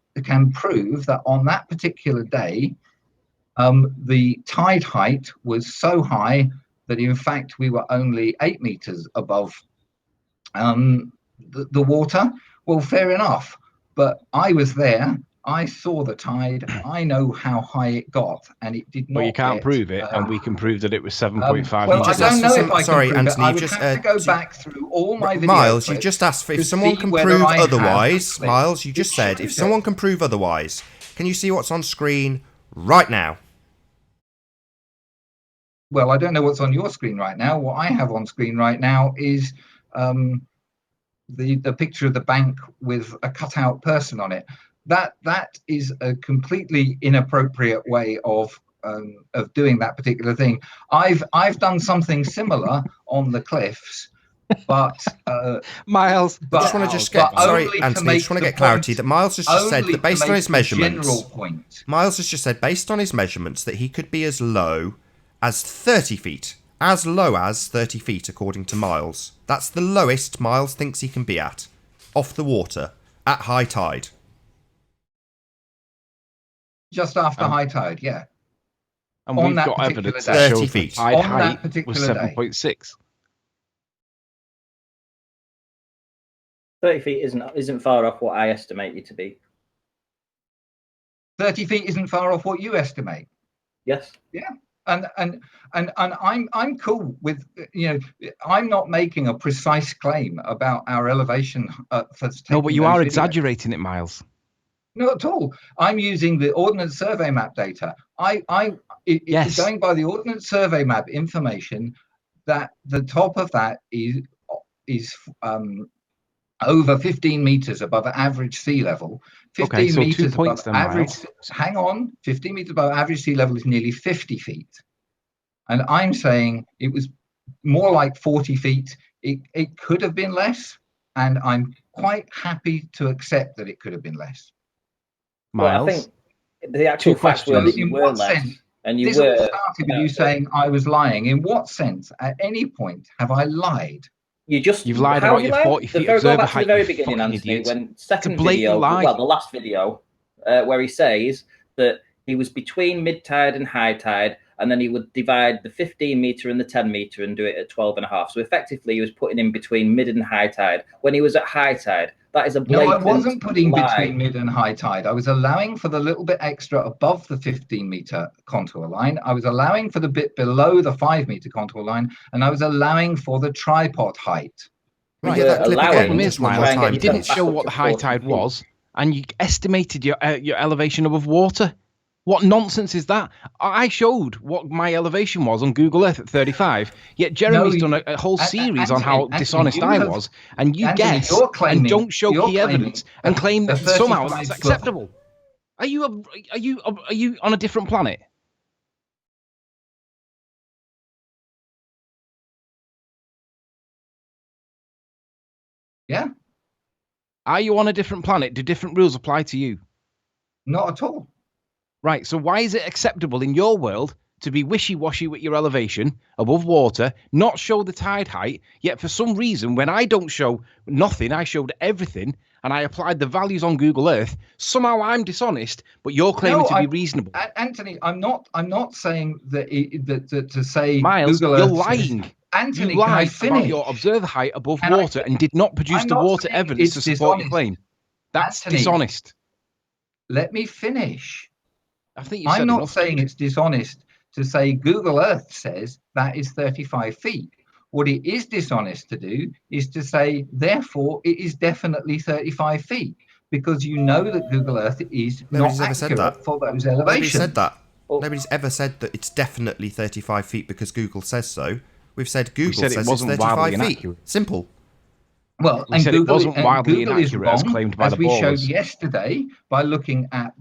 prove that on that particular day, the tide height was so high that in fact we were only 8 meters above the water, well, fair enough. But I was there. I saw the tide. I know how high it got, and it did not. But you can't get, prove it, and we can prove that it was 7.5 well, meters. I don't know if I can sorry, prove Anthony, it. I would just, have to go back through all my video Miles, you clips just asked if to someone see can whether prove I have otherwise. the Miles, you just said if someone can prove otherwise. Can you see what's on screen right now? Well, I don't know what's on your screen right now. What I have on screen right now is the picture of the bank with a cutout person on it. That is a completely inappropriate way of doing that particular thing. I've done something similar on the cliffs, but Miles, I just want to just get sorry, Anthony. I just want to get clarity that Miles has just said that based on his measurements, Miles has just said based on his measurements that he could be as low as 30 feet. As low as 30 feet, according to Miles. That's the lowest Miles thinks he can be at. Off the water. At high tide. Just after high tide, yeah. And we've got evidence that 30 shows feet. the tide height was 7.6. 30 feet isn't far off what I estimate you to be. 30 feet isn't far off what you estimate. Yes. Yeah. And I'm cool with, I'm not making a precise claim about our elevation. No, but you are exaggerating it, Miles. Not at all. I'm using the Ordnance Survey Map data. It's going by the Ordnance Survey Map information that the top of that is over 15 meters above average sea level. 15 meters above average. Hang on, 15 meters above average sea level is nearly 50 feet. And I'm saying it was more like 40 feet. It could have been less, and I'm quite happy to accept that it could have been less. Miles, well, I think the actual fact was that you were less. And you this all started with you saying I was lying. In what sense, at any point, have I lied? You've lied about your 40 feet observer height. Go back to the very beginning, Anthony, when second video, well, the last video, where he says that he was between mid-tide and high tide, and then he would divide the 15 meter and the 10 meter and do it at 12.5. So effectively, he was putting in between mid and high tide. When he was at high tide, that is a blatant No, I wasn't putting lie. Between mid and high tide. I was allowing for the little bit extra above the 15 meter contour line. I was allowing for the bit below the 5 meter contour line, and I was allowing for the tripod height. Right, yeah, that clip again, Miss Miles, you didn't show what the high tide was, and you estimated your elevation above water. What nonsense is that? I showed what my elevation was on Google Earth at 35, yet Jeremy's done a whole series on how dishonest I was, and you guess and don't show key evidence and claim that somehow that's acceptable. Are you on a different planet? Yeah. Are you on a different planet? Do different rules apply to you? Not at all. Right, so why is it acceptable in your world to be wishy-washy with your elevation above water, not show the tide height, yet for some reason, when I don't show nothing, I showed everything, and I applied the values on Google Earth, somehow I'm dishonest, but you're claiming to be reasonable. Anthony, I'm not saying that to say Miles, Google you're Earth lying. Says, Anthony, you lied can I about your observer height above water and did not produce the water evidence to support your claim. That's Anthony, dishonest. Let me finish. I think I'm not saying it's dishonest to say Google Earth says that is 35 feet. What it is dishonest to do is to say, therefore, it is definitely 35 feet, because you know that Google Earth is not accurate for those elevations. Nobody said that. Nobody's ever said that it's definitely 35 feet because Google says so. We've said Google says it's 35 feet. Simple. Well, and Google, Google is wrong, as claimed by the ballers. Showed yesterday by looking at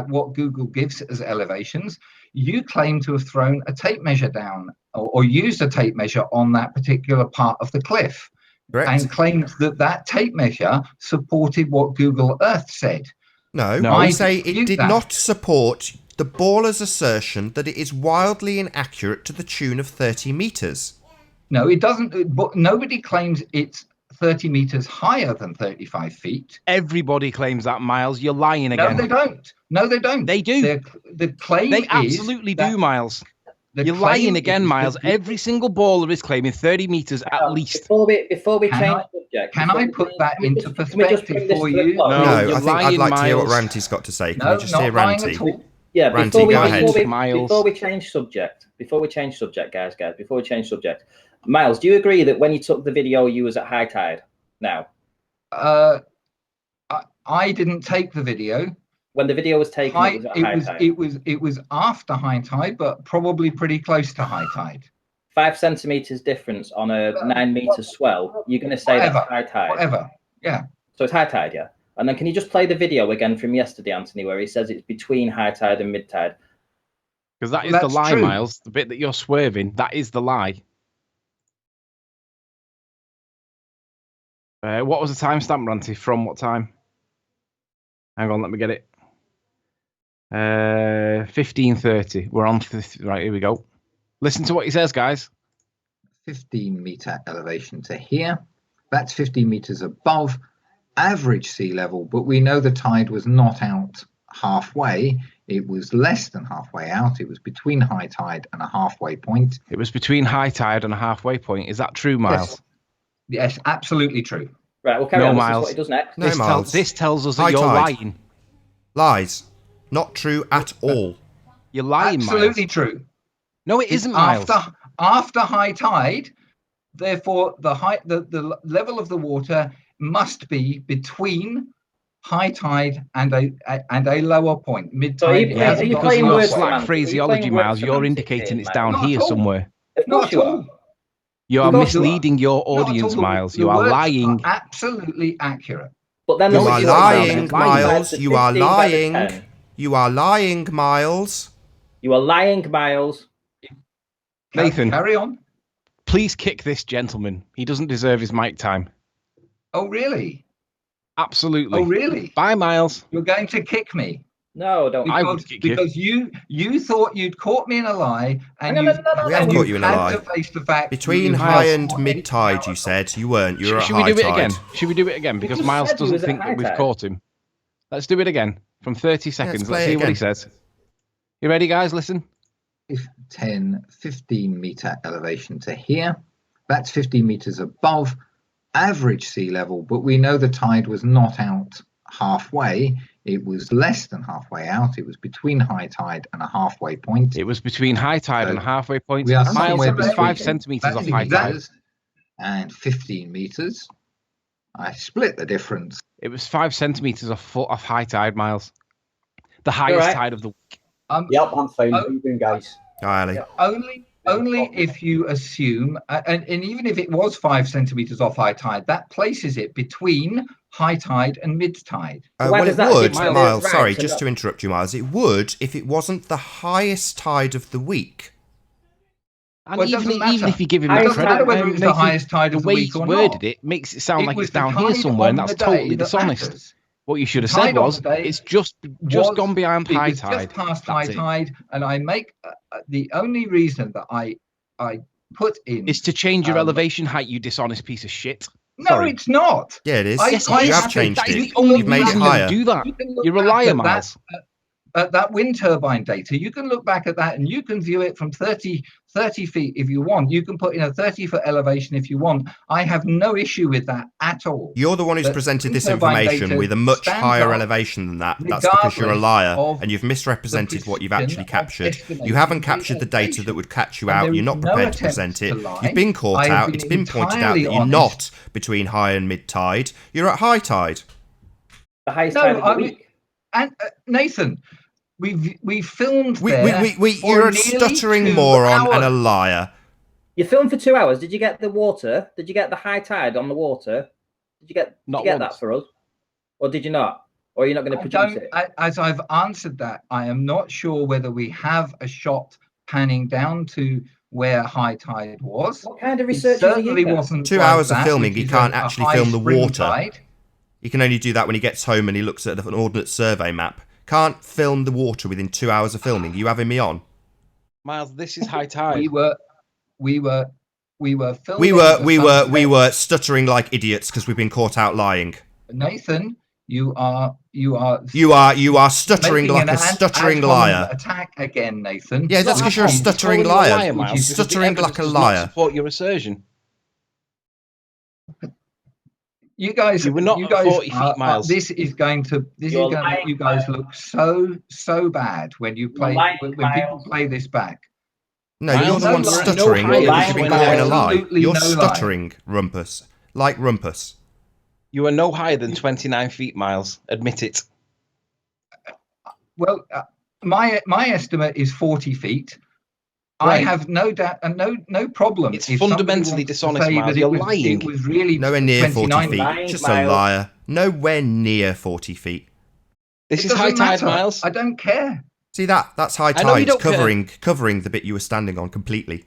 what Google gives as elevations. You claim to have thrown a tape measure down or used a tape measure on that particular part of the cliff. Correct. And claimed that tape measure supported what Google Earth said. No, I say it did not support the baller's assertion that it is wildly inaccurate to the tune of 30 meters. No, it doesn't. But nobody claims it's 30 meters higher than 35 feet. Everybody claims that, Miles. You're lying again. No, they don't. No, they don't. They do. The claim they absolutely do, Miles. You're lying again, Miles. Every single baller is claiming 30 meters at least. Before we change subject, Can I put that into perspective for you? No, you're I think I'd lying, like to hear what Miles. Ranty's got to say. Can No, we just not hear lying Ranty? at all. Yeah, Ranty, go ahead. before we change subject, guys, before we change subject, Miles, do you agree that when you took the video, you was at high tide? Now, I didn't take the video. When the video was taken, it was at high tide. It was after high tide, but probably pretty close to high tide. 5 centimeters difference on a 9 meter swell. You're going to say that's high tide. Whatever. Yeah. So it's high tide, yeah. And then can you just play the video again from yesterday, Anthony, where he says it's between high tide and mid tide? Because that is the lie, true. Miles. The bit that you're swerving, that is the lie. What was the timestamp, Ranty? From what time? Hang on, let me get it. 15:30. We're on. Right, here we go. Listen to what he says, guys. 15 meter elevation to here. That's 15 meters above average sea level, but we know the tide was not out halfway. It was less than halfway out. It was between high tide and a halfway point. It was between high tide and a halfway point. Is that true, Miles? Yes, absolutely true. Right, we'll carry on. Miles. This is what he does next. No, Miles. This tells us that you're lying. Lies. Not true at all. You're lying, absolutely Miles. True. No, it isn't, Miles. After high tide, therefore the level of the water must be between high tide and a lower point, mid tide. So because you're slack phraseology, Miles, you're indicating it's down here somewhere. Not you are. You are misleading your audience, Miles. You are lying. Absolutely accurate. But then you are lying, Miles. You are lying. You are lying, Miles. You are lying, Miles. Nathan, carry on. Please kick this gentleman. He doesn't deserve his mic time. Oh, really? Absolutely. Oh, really? Bye, Miles. You're going to kick me? No, don't. I would kick you. Because you thought you'd caught me in a lie, and we have caught you in a lie. To face the fact between high and mid tide, you said you weren't. You were at high tide. Should we do it again? Should we do it again? Because Miles doesn't think that we've caught him. Let's do it again from 30 seconds. Let's see what he says. You ready, guys? Listen. 15 meter elevation to here. That's 15 meters above average sea level, but we know the tide was not out halfway. It was less than halfway out. It was between high tide and a halfway point. It was between high tide and a halfway point. We are Miles, it was 5 centimeters off high tide. And 15 meters. I split the difference. It was 5 centimeters off high tide, Miles. The highest tide of the week. Yep, I'm fine. How you doing, guys? Hi, Ali. Only if you assume, and even if it was 5 centimeters off high tide, that places it between high tide and mid tide. Well, it would, Miles. Sorry, just to interrupt you, Miles. It would if it wasn't the highest tide of the week. And well, even if you give him the credit, whether it's the highest tide of the week or not, the way he's worded it makes it sound like it's down here somewhere, and that's totally dishonest. What you should have said was, it's just gone beyond high tide. Just past high tide, and I make the only reason that I put in is to change your elevation height. You dishonest piece of shit. No, it's not. Yeah, it is. Yes, you have changed it. You've made it higher. Do that. You're a liar, Miles. That wind turbine data, you can look back at that and you can view it from 30 feet if you want. You can put in a 30-foot elevation if you want. I have no issue with that at all. You're the one who's presented this information with a much higher elevation than that. That's because you're a liar and you've misrepresented what you've actually captured. You haven't captured the data that would catch you out. You're not prepared to present it. You've been caught out. It's been pointed out that you're not between high and mid tide. You're at high tide. The highest tide of the week. And Nathan, we filmed you're a stuttering moron and a liar. You filmed for 2 hours. Did you get the water? Did you get the high tide on the water? Did you get that for us? Or did you not? Or are you not going to produce it? As I've answered that, I am not sure whether we have a shot panning down to where high tide was. What kind of research certainly wasn't 2 hours of filming. He can't actually film the water. Tide. He can only do that when he gets home and he looks at an Ordnance Survey map. Can't film the water within 2 hours of filming. You having me on? Miles, this is high tide. We were filming. We were stuttering like idiots because we've been caught out lying. Nathan, You are stuttering making like a stuttering ad hominem liar. attack again, Nathan. Yeah, that's because you're a stuttering liar. Stuttering like a liar. Support your assertion. You guys, You were not you at guys, 40 feet, Miles. this is going to make you guys look so bad when you play when people play this back. No, you're the one stuttering because you've been caught in a lie. You're stuttering, Rumpus, like Rumpus. You are no higher than 29 feet, Miles. Admit it. Well, my estimate is 40 feet. Right. I have no doubt and no problem. It's fundamentally dishonest, Miles. You're lying. It was really nowhere near 40 feet. Lying, just Miles. A liar. Nowhere near 40 feet. This is high tide, Miles. I don't care. See that's high tide covering the bit you were standing on completely.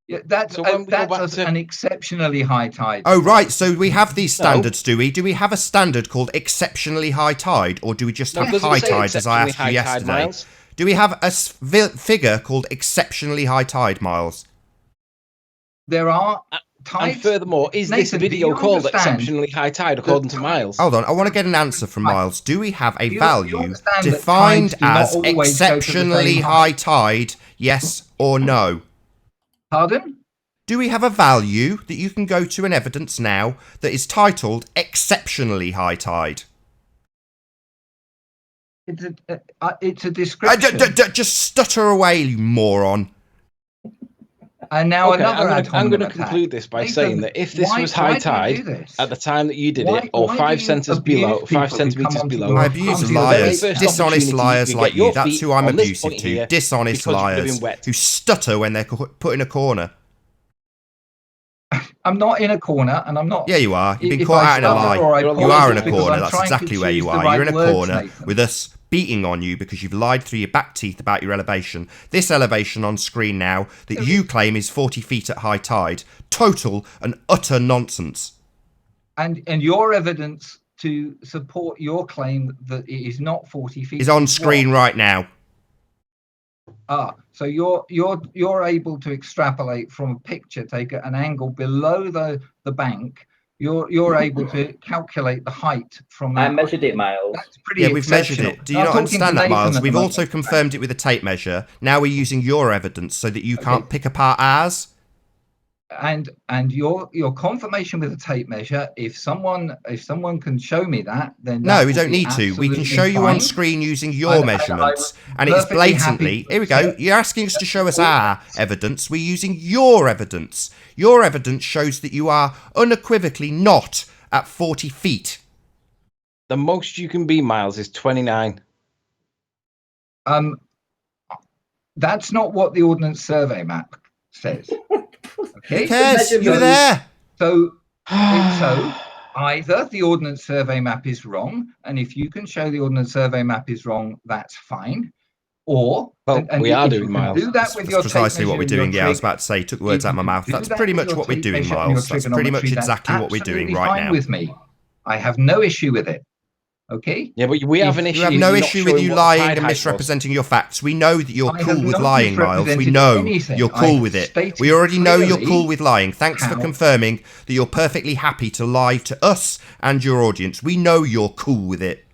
Yeah, that's an exceptionally high tide. Oh, right. So we have these standards, do we? Do we have a standard called exceptionally high tide, or do we just have high tide, as I asked you yesterday? Do we have a figure called exceptionally high tide, Miles? There are tides. And furthermore, is this video called exceptionally high tide, according to Miles? Hold on. I want to get an answer from Miles. Do we have a value defined as exceptionally high tide, yes or no? Pardon? Do we have a value that you can go to in evidence now that is titled exceptionally high tide? It's a description. Just stutter away, you moron. And now I'm going to conclude this by saying that if this was high tide at the time that you did it, or 5 centimeters below, I abuse liars, dishonest liars like you. That's who I'm abusive to. Dishonest liars who stutter when they're put in a corner. I'm not in a corner, and I'm not. Yeah, you are. You've been caught out in a lie. You are in a corner. That's exactly where you are. You're in a corner with us beating on you because you've lied through your back teeth about your elevation. This elevation on screen now that you claim is 40 feet at high tide. Total and utter nonsense. And your evidence to support your claim that it is not 40 feet is on screen right now. So you're able to extrapolate from a picture, take an angle below the bank. You're able to calculate the height from that. I measured it, Miles. That's pretty Yeah, we've measured it. Do you not understand that, Miles? We've also confirmed it with a tape measure. Now we're using your evidence so that you can't pick apart ours. And your confirmation with a tape measure, if someone can show me that, then no, we don't need to. We can show you on screen using your measurements, and it's blatantly. Here we go. You're asking us to show us our evidence. We're using your evidence. Your evidence shows that you are unequivocally not at 40 feet. The most you can be, Miles, is 29. That's not what the Ordnance Survey map says. Okay. Who cares? You were there. So either the Ordnance Survey map is wrong, and if you can show the Ordnance Survey map is wrong, that's fine. Or we are doing, Miles. Do that with your precisely what we're doing. Yeah, I was about to say, took words out of my mouth. That's pretty much what we're doing, Miles. That's pretty much exactly what we're doing right now. With me, I have no issue with it. Okay. Yeah, but we have an issue. You have no issue with you lying and misrepresenting your facts. We know that you're cool with lying, Miles. We know you're cool with it. We already know you're cool with lying. Thanks for confirming that you're perfectly happy to lie to us and your audience. We know you're cool with it.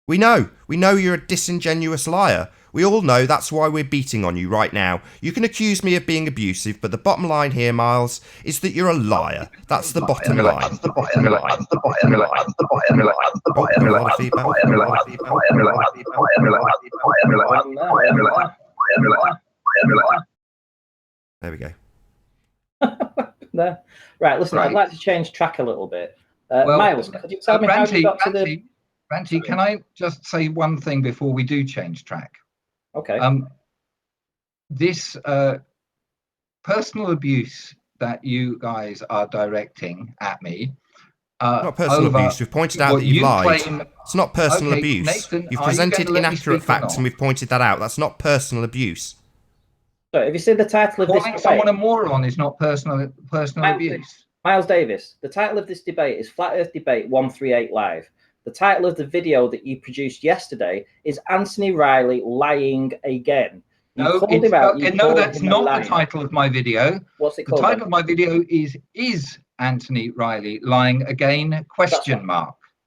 We know you're a disingenuous liar. We all know that's why we're beating on you right now. You can accuse me of being abusive, but the bottom line here, Miles, is that you're a liar. That's the bottom line. That's the bottom line. There we go. No. Right, listen, I'd like to change track a little bit. Miles, could you tell me how you got to the... Ranty, can I just say one thing before we do change track? Okay. This personal abuse that you guys are directing at me. Not personal abuse. We've pointed out that you've lied. It's not personal abuse. Nathan, you've presented inaccurate facts and we've pointed that out. That's not personal abuse. So, have you seen the title of this debate? Someone a moron is not personal abuse. Miles Davis, the title of this debate is Flat Earth Debate 138 Live. The title of the video that you produced yesterday is Anthony Riley lying again. No, that's not the title of my video. What's it called? The title of my video is Anthony Riley lying again? ?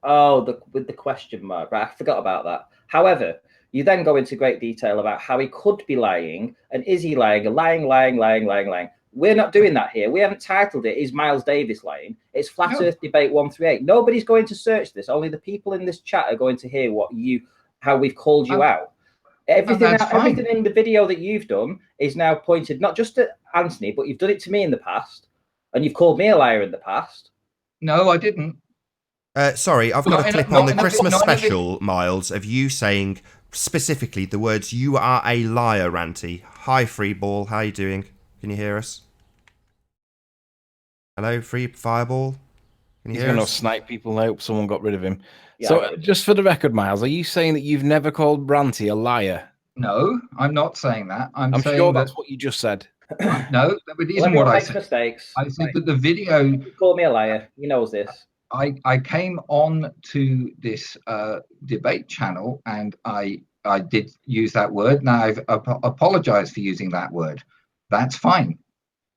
Oh, with the question mark. Right, I forgot about that. However, you then go into great detail about how he could be lying, and is he lying? Lying. We're not doing that here. We haven't titled it, Is Miles Davis lying? It's Flat Earth Debate 138. Nobody's going to search this. Only the people in this chat are going to hear how we've called you out. Everything in the video that you've done is now pointed not just at Anthony, but you've done it to me in the past, and you've called me a liar in the past. No, I didn't. Sorry, I've got a clip on the Christmas special, Miles, of you saying specifically the words "You are a liar," Ranty. Hi, Freeball. How you doing? Can you hear us? Hello, Free Fireball. Can you He's hear going us? to snipe people. I hope someone got rid of him. Yeah, So, just for the record, Miles, are you saying that you've never called Ranty a liar? No, I'm not saying that. I'm saying sure that's what you just said. No, it isn't what I said. Mistakes. I said that the video. You called me a liar. He knows this. I came on to this debate channel and I did use that word. Now I've apologized for using that word. That's fine.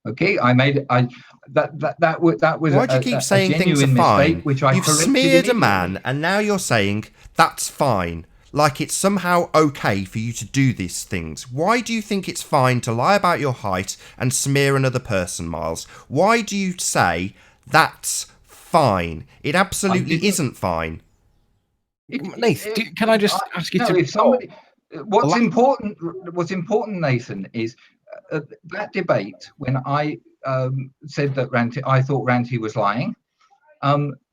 Okay, I made it. That was. Why do you keep saying things are fine? Which I You've smeared a man, and now you're saying that's fine. Like it's somehow okay for you to do these things. Why do you think it's fine to lie about your height and smear another person, Miles? Why do you say that's fine? It absolutely isn't fine. Nathan, can I just ask you to? If somebody, what's important, Nathan, is that debate when I said that I thought Ranty was lying.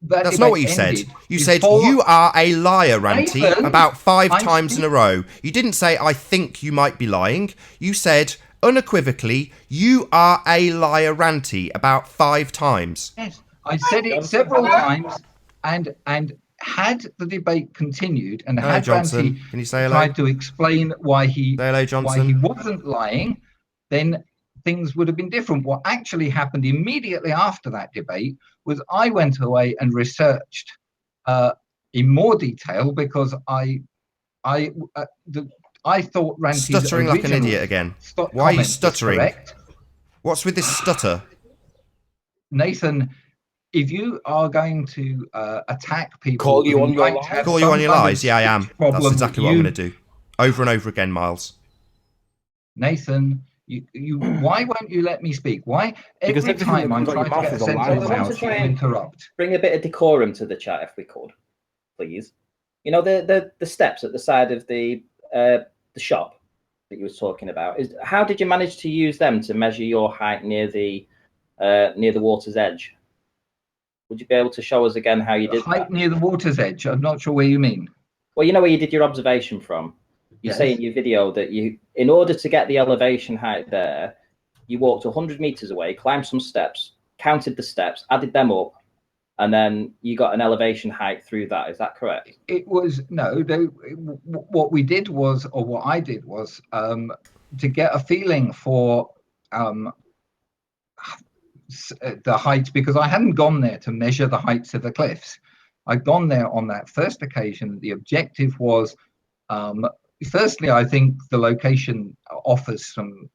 That's not what you said. You said, you are a liar, Ranty, Nathan, about 5 times in a row. You didn't say, I think you might be lying. You said, unequivocally, you are a liar, Ranty, about 5 times. Yes, I said it several times, and had the debate continued and hello, had Johnson. Ranty Can you say hello? tried to explain why he wasn't lying, then things would have been different. What actually happened immediately after that debate was I went away and researched in more detail because I thought Ranty's stuttering like an idiot again. Why are you stuttering? What's with this stutter? Nathan, if you are going to attack people, call you on your lies. Yeah, I am. That's exactly what I'm going to do, over and over again, Miles. Nathan, why won't you let me speak? Why every time I try to get a sentence out, you interrupt? Bring a bit of decorum to the chat, if we could, please. You know the steps at the side of the shop that you were talking about. How did you manage to use them to measure your height near the water's edge? Would you be able to show us again how you did height that? Near the water's edge? I'm not sure where you mean. Well, you know where you did your observation from. You say in your video that in order to get the elevation height there, you walked 100 meters away, climbed some steps, counted the steps, added them up, and then you got an elevation height through that. Is that correct? It was no. What we did was, or what I did was, to get a feeling for the height, because I hadn't gone there to measure the heights of the cliffs. I'd gone there on that first occasion. The objective was, firstly, I think the location offers some.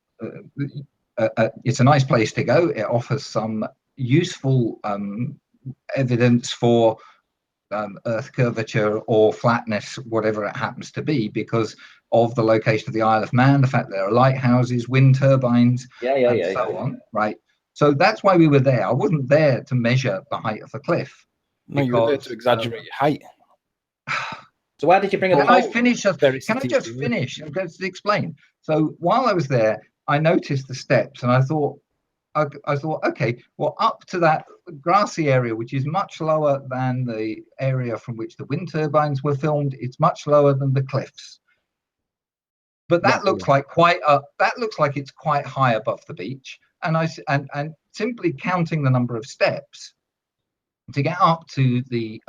It's a nice place to go. It offers some useful evidence for Earth curvature or flatness, whatever it happens to be, because of the location of the Isle of Man, the fact that there are lighthouses, wind turbines, and so on. Right. So that's why we were there. I wasn't there to measure the height of the cliff. No, you were there to exaggerate your height. So why did you bring up? Can I just finish and just explain? So while I was there, I noticed the steps, and I thought, okay, well, up to that grassy area, which is much lower than the area from which the wind turbines were filmed, it's much lower than the cliffs. But that looks like it's quite high above the beach. And simply counting the number of steps to get up to the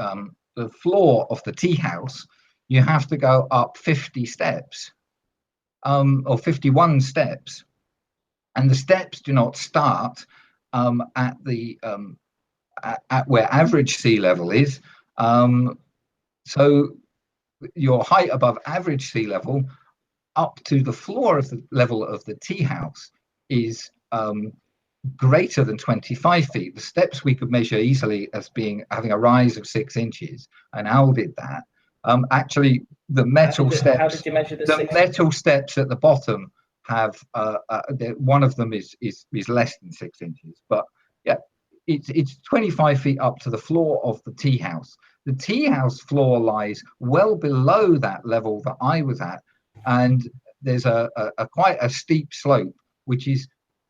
floor of the tea house, you have to go up 50 steps, or 51 steps. And the steps do not start at where average sea level is. So your height above average sea level up to the floor of the level of the tea house is greater than 25 feet. The steps we could measure easily as having a rise of 6 inches, and Al did that. Actually, the metal steps. How did you measure the metal steps at the bottom have one of them is less than 6 inches, but yeah, it's 25 feet up to the floor of the tea house. The tea house floor lies well below that level that I was at, and there's a quite a steep slope, which is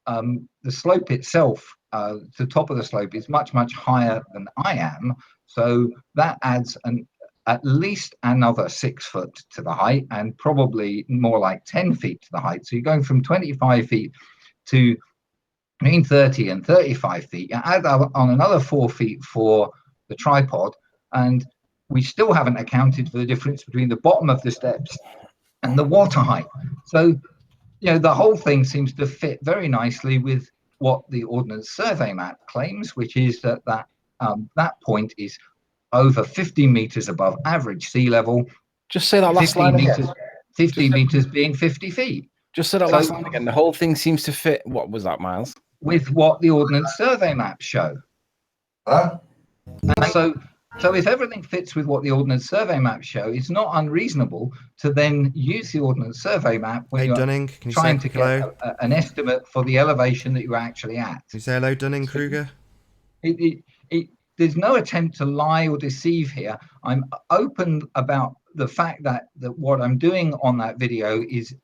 the slope itself. The top of the slope is much higher than I am, so that adds at least another 6 foot to the height, and probably more like 10 feet to the height. So you're going from 25 feet to between 30 and 35 feet. You add on another 4 feet for the tripod, and we still haven't accounted for the difference between the bottom of the steps and the water height. So, the whole thing seems to fit very nicely with what the Ordnance Survey map claims, which is that point is over 50 meters above average sea level. Just say that last line again. 50 meters being 50 feet. Just say that last line again. The whole thing seems to fit. What was that, Miles? With what the Ordnance Survey maps show. Huh? And so if everything fits with what the Ordnance Survey maps show, it's not unreasonable to then use the Ordnance Survey map when you're Dunning, can you trying say to get an estimate for the elevation that you're actually at. Can you say hello, Dunning-Kruger? There's no attempt to lie or deceive here. I'm open about the fact that what I'm doing on that video is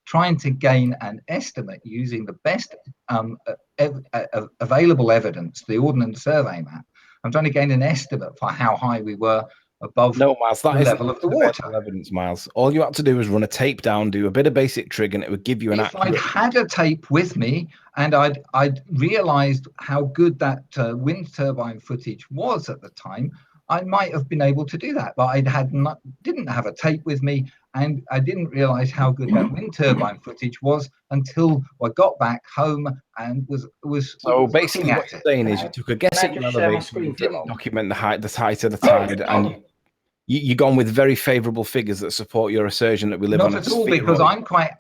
trying to gain an estimate using the best available evidence, the Ordnance Survey map. I'm trying to gain an estimate for how high we were above Miles, that the level of the water. Evidence, Miles. All you had to do was run a tape down, do a bit of basic trig, and it would give you an accurate. If I'd had a tape with me and I'd realized how good that wind turbine footage was at the time, I might have been able to do that. But didn't have a tape with me, and I didn't realize how good that wind turbine footage was until I got back home and was. So basically, what you're saying is you took a guess at your elevation, you didn't document the height of the tide, and you've gone with very favourable figures that support your assertion that we live on a spheroid.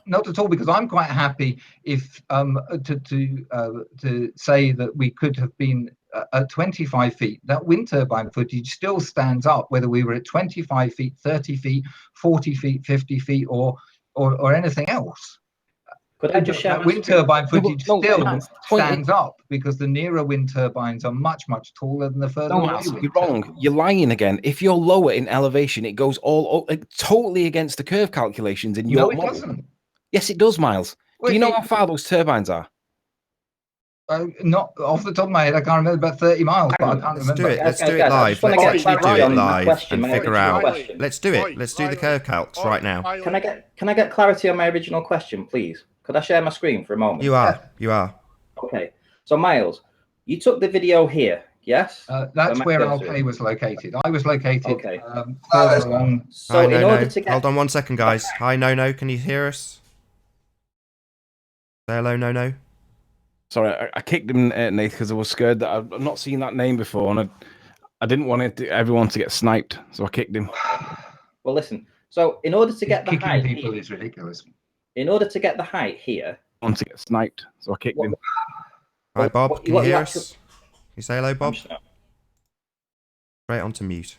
Not at all, because I'm quite happy if to say that we could have been at 25 feet. That wind turbine footage still stands up, whether we were at 25 feet, 30 feet, 40 feet, 50 feet, or anything else. Could I just share that wind turbine footage still stands up, because the nearer wind turbines are much taller than the further away. You're wrong. You're lying again. If you're lower in elevation, it goes all totally against the curve calculations in your model. Doesn't. Yes, it does, Miles. Do you know how far those turbines are? Not off the top of my head, I can't remember, about 30 miles, but I can't remember. Let's do it live. Let's actually do it live and figure out. Let's do it. Let's do the curve calcs right now. Can I get clarity on my original question, please? Could I share my screen for a moment? You are. Okay. So, Miles, you took the video here, yes? That's where Alpay was located. I was located further along. So, in order to get... Hold on 1 second, guys. Hi, No. Can you hear us? Say hello, No. Sorry, I kicked him, Nathan, because I was scared that I've not seen that name before, and I didn't want everyone to get sniped, so I kicked him. Well, listen. So, in order to get the height... Kicking people is ridiculous. In order to get the height here... I want to get sniped, so I kicked him. Hi, Bob. Can you hear us? Can you say hello, Bob? Straight onto mute.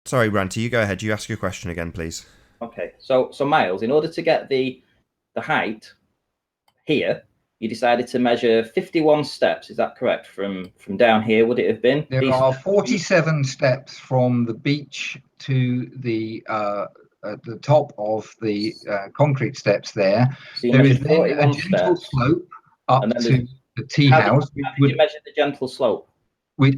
Sorry, Ranty, you go ahead. You ask your question again, please. Okay, so Miles, in order to get the height here, you decided to measure 51 steps. Is that correct? From down here, would it have been? There are 47 steps from the beach to the top of the concrete steps there. So there is then a gentle slope up to the tea house. How did you measure the gentle slope?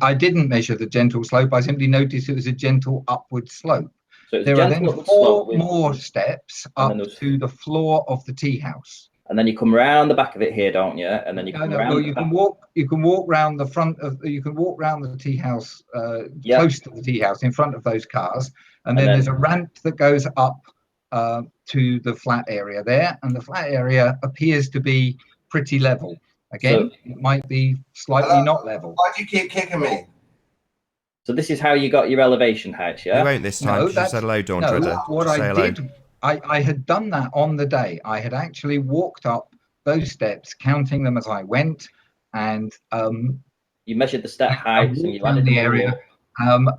I didn't measure the gentle slope. I simply noticed it was a gentle upward slope. So there are then 4 more steps up to the floor of the tea house. And then you come round the back of it here, don't you? And then you come around. No, you can walk round the front of. You can walk round the tea house, close to the tea house, in front of those cars, and then there's a ramp that goes up to the flat area there, and the flat area appears to be pretty level. Again, it might be slightly not level. Why do you keep kicking me? So this is how you got your elevation heights, yeah? You won't this time, because you said hello, Dawn Treader. What I did I had done that on the day. I had actually walked up those steps, counting them as I went, and you measured the step heights and you around added the them area.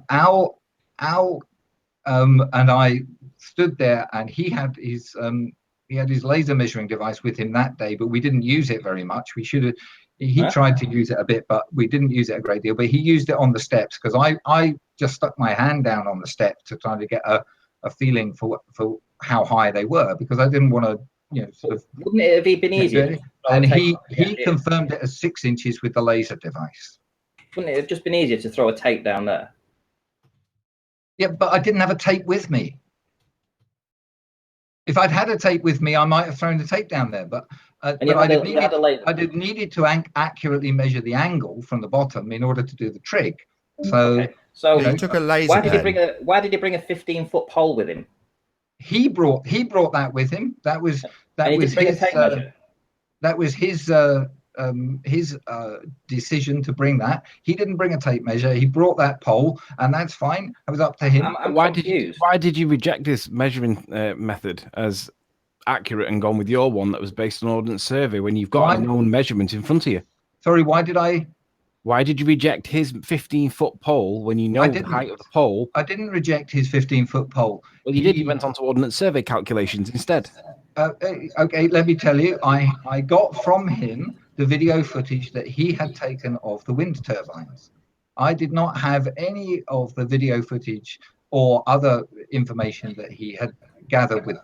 all Al and I stood there, and he had his laser measuring device with him that day, but we didn't use it very much. We should have. He tried to use it a bit, but we didn't use it a great deal. But he used it on the steps, because I just stuck my hand down on the step to try to get a feeling for how high they were, because I didn't want to, sort of. Wouldn't it have been easier? And he confirmed it as 6 inches with the laser device. Wouldn't it have just been easier to throw a tape down there? Yeah, but I didn't have a tape with me. If I'd had a tape with me, I might have thrown the tape down there. But I did needed to accurately measure the angle from the bottom in order to do the trick. So, he took a laser. Why did he bring a 15-foot pole with him? He brought that with him. That was his decision to bring that. He didn't bring a tape measure. He brought that pole, and that's fine. It was up to him. Why did you reject this measuring method as accurate and gone with your one that was based on Ordnance Survey when you've got a known measurement in front of you? Sorry, why did you reject his 15-foot pole when you know the height of the pole? I didn't reject his 15-foot pole. Well, you did. You went on to Ordnance Survey calculations instead. Okay, let me tell you. I got from him the video footage that he had taken of the wind turbines. I did not have any of the video footage or other information that he had gathered with.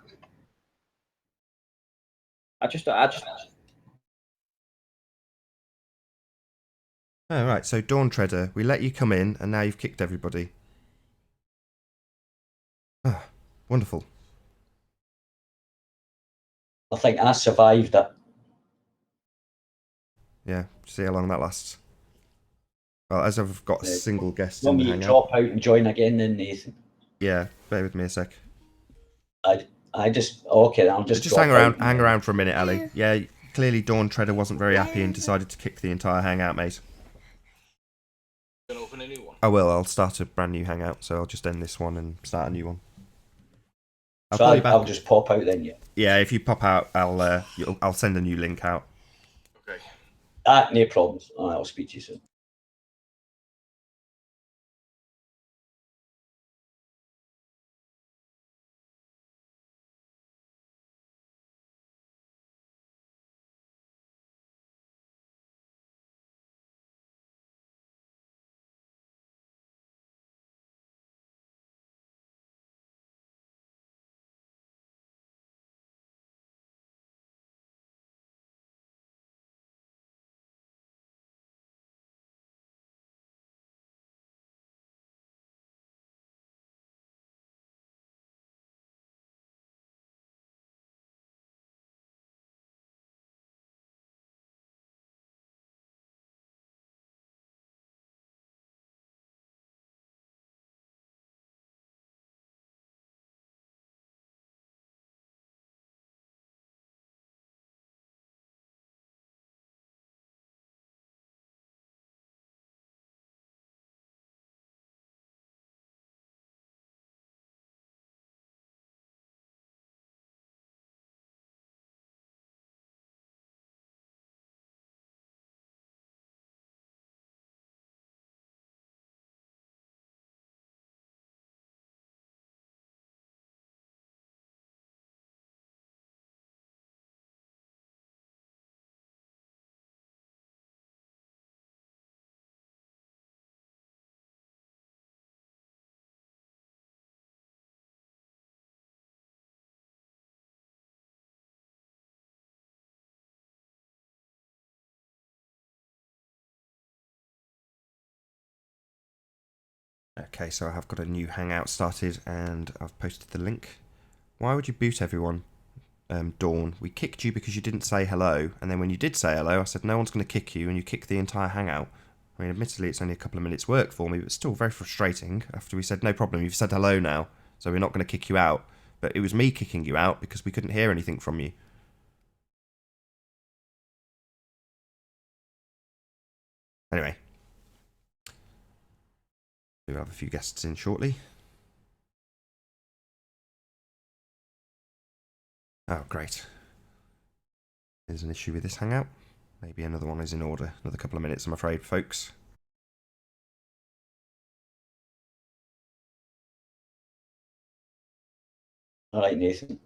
I just. Oh, right. So Dawn Treader, we let you come in, and now you've kicked everybody. Ah, wonderful. I think I survived it. Yeah, see how long that lasts. Well, as I've got a single guest Want in the me to hangout. drop out and join again then, Nathan? Yeah, bear with me a sec. I just okay. I'll just hang around for a minute, Ali. Yeah, clearly Dawn Treader wasn't very happy and decided to kick the entire hangout, mate. Gonna open a new one. I will. I'll start a brand new hangout, so I'll just end this one and start a new one. I'll just pop out then. Yeah, if you pop out, I'll send a new link out. Okay. No problems. All right, I'll speak to you soon. Okay, so I have got a new hangout started and I've posted the link. Why would you boot everyone, Dawn? We kicked you because you didn't say hello, and then when you did say hello, I said no one's going to kick you, and you kicked the entire hangout. I mean, admittedly, it's only a couple of minutes' work for me, but it's still very frustrating after we said no problem, you've said hello now, so we're not going to kick you out. But it was me kicking you out because we couldn't hear anything from you. Anyway. We'll have a few guests in shortly. Oh, great. There's an issue with this Hangout. Maybe another one is in order. Another couple of minutes, I'm afraid, folks. All right, Nathan.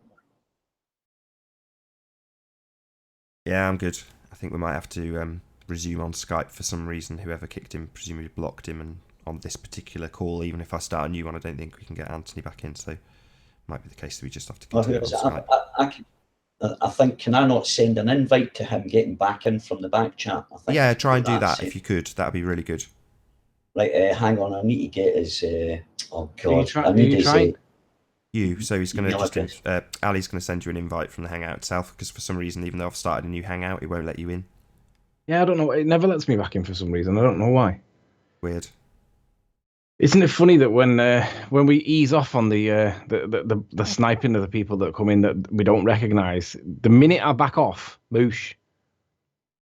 Yeah, I'm good. I think we might have to resume on Skype for some reason. Whoever kicked him presumably blocked him, and on this particular call, even if I start a new one, I don't think we can get Anthony back in, so it might be the case that we just have to continue on Skype. I think, can I not send an invite to him getting back in from the back chat? I think Yeah, try and do that if you could. That would be really good. Right, hang on. I need to get his. Oh God, So he's going email to just. Ali's going to send you an invite from the Hangout itself, because for some reason, even though I've started a new Hangout, it won't let you in. Yeah, I don't know. It never lets me back in for some reason. I don't know why. Weird. Isn't it funny that when we ease off on the sniping of the people that come in that we don't recognise, the minute I back off, boosh.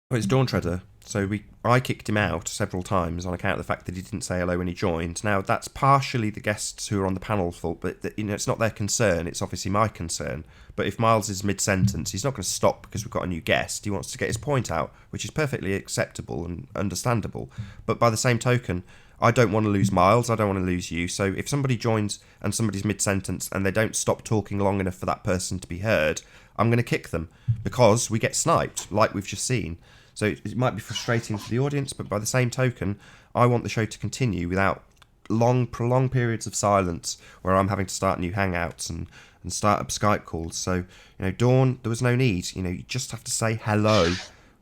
Well, it's Dawn Treader. So I kicked him out several times on account of the fact that he didn't say hello when he joined. Now, that's partially the guests who are on the panel's fault, but it's not their concern. It's obviously my concern. But if Miles is mid-sentence, he's not going to stop because we've got a new guest. He wants to get his point out, which is perfectly acceptable and understandable. But by the same token, I don't want to lose Miles. I don't want to lose you. So if somebody joins and somebody's mid-sentence and they don't stop talking long enough for that person to be heard, I'm going to kick them because we get sniped, like we've just seen. So it might be frustrating for the audience, but by the same token, I want the show to continue without prolonged periods of silence where I'm having to start new Hangouts and start up Skype calls. So, Dawn, there was no need. You just have to say hello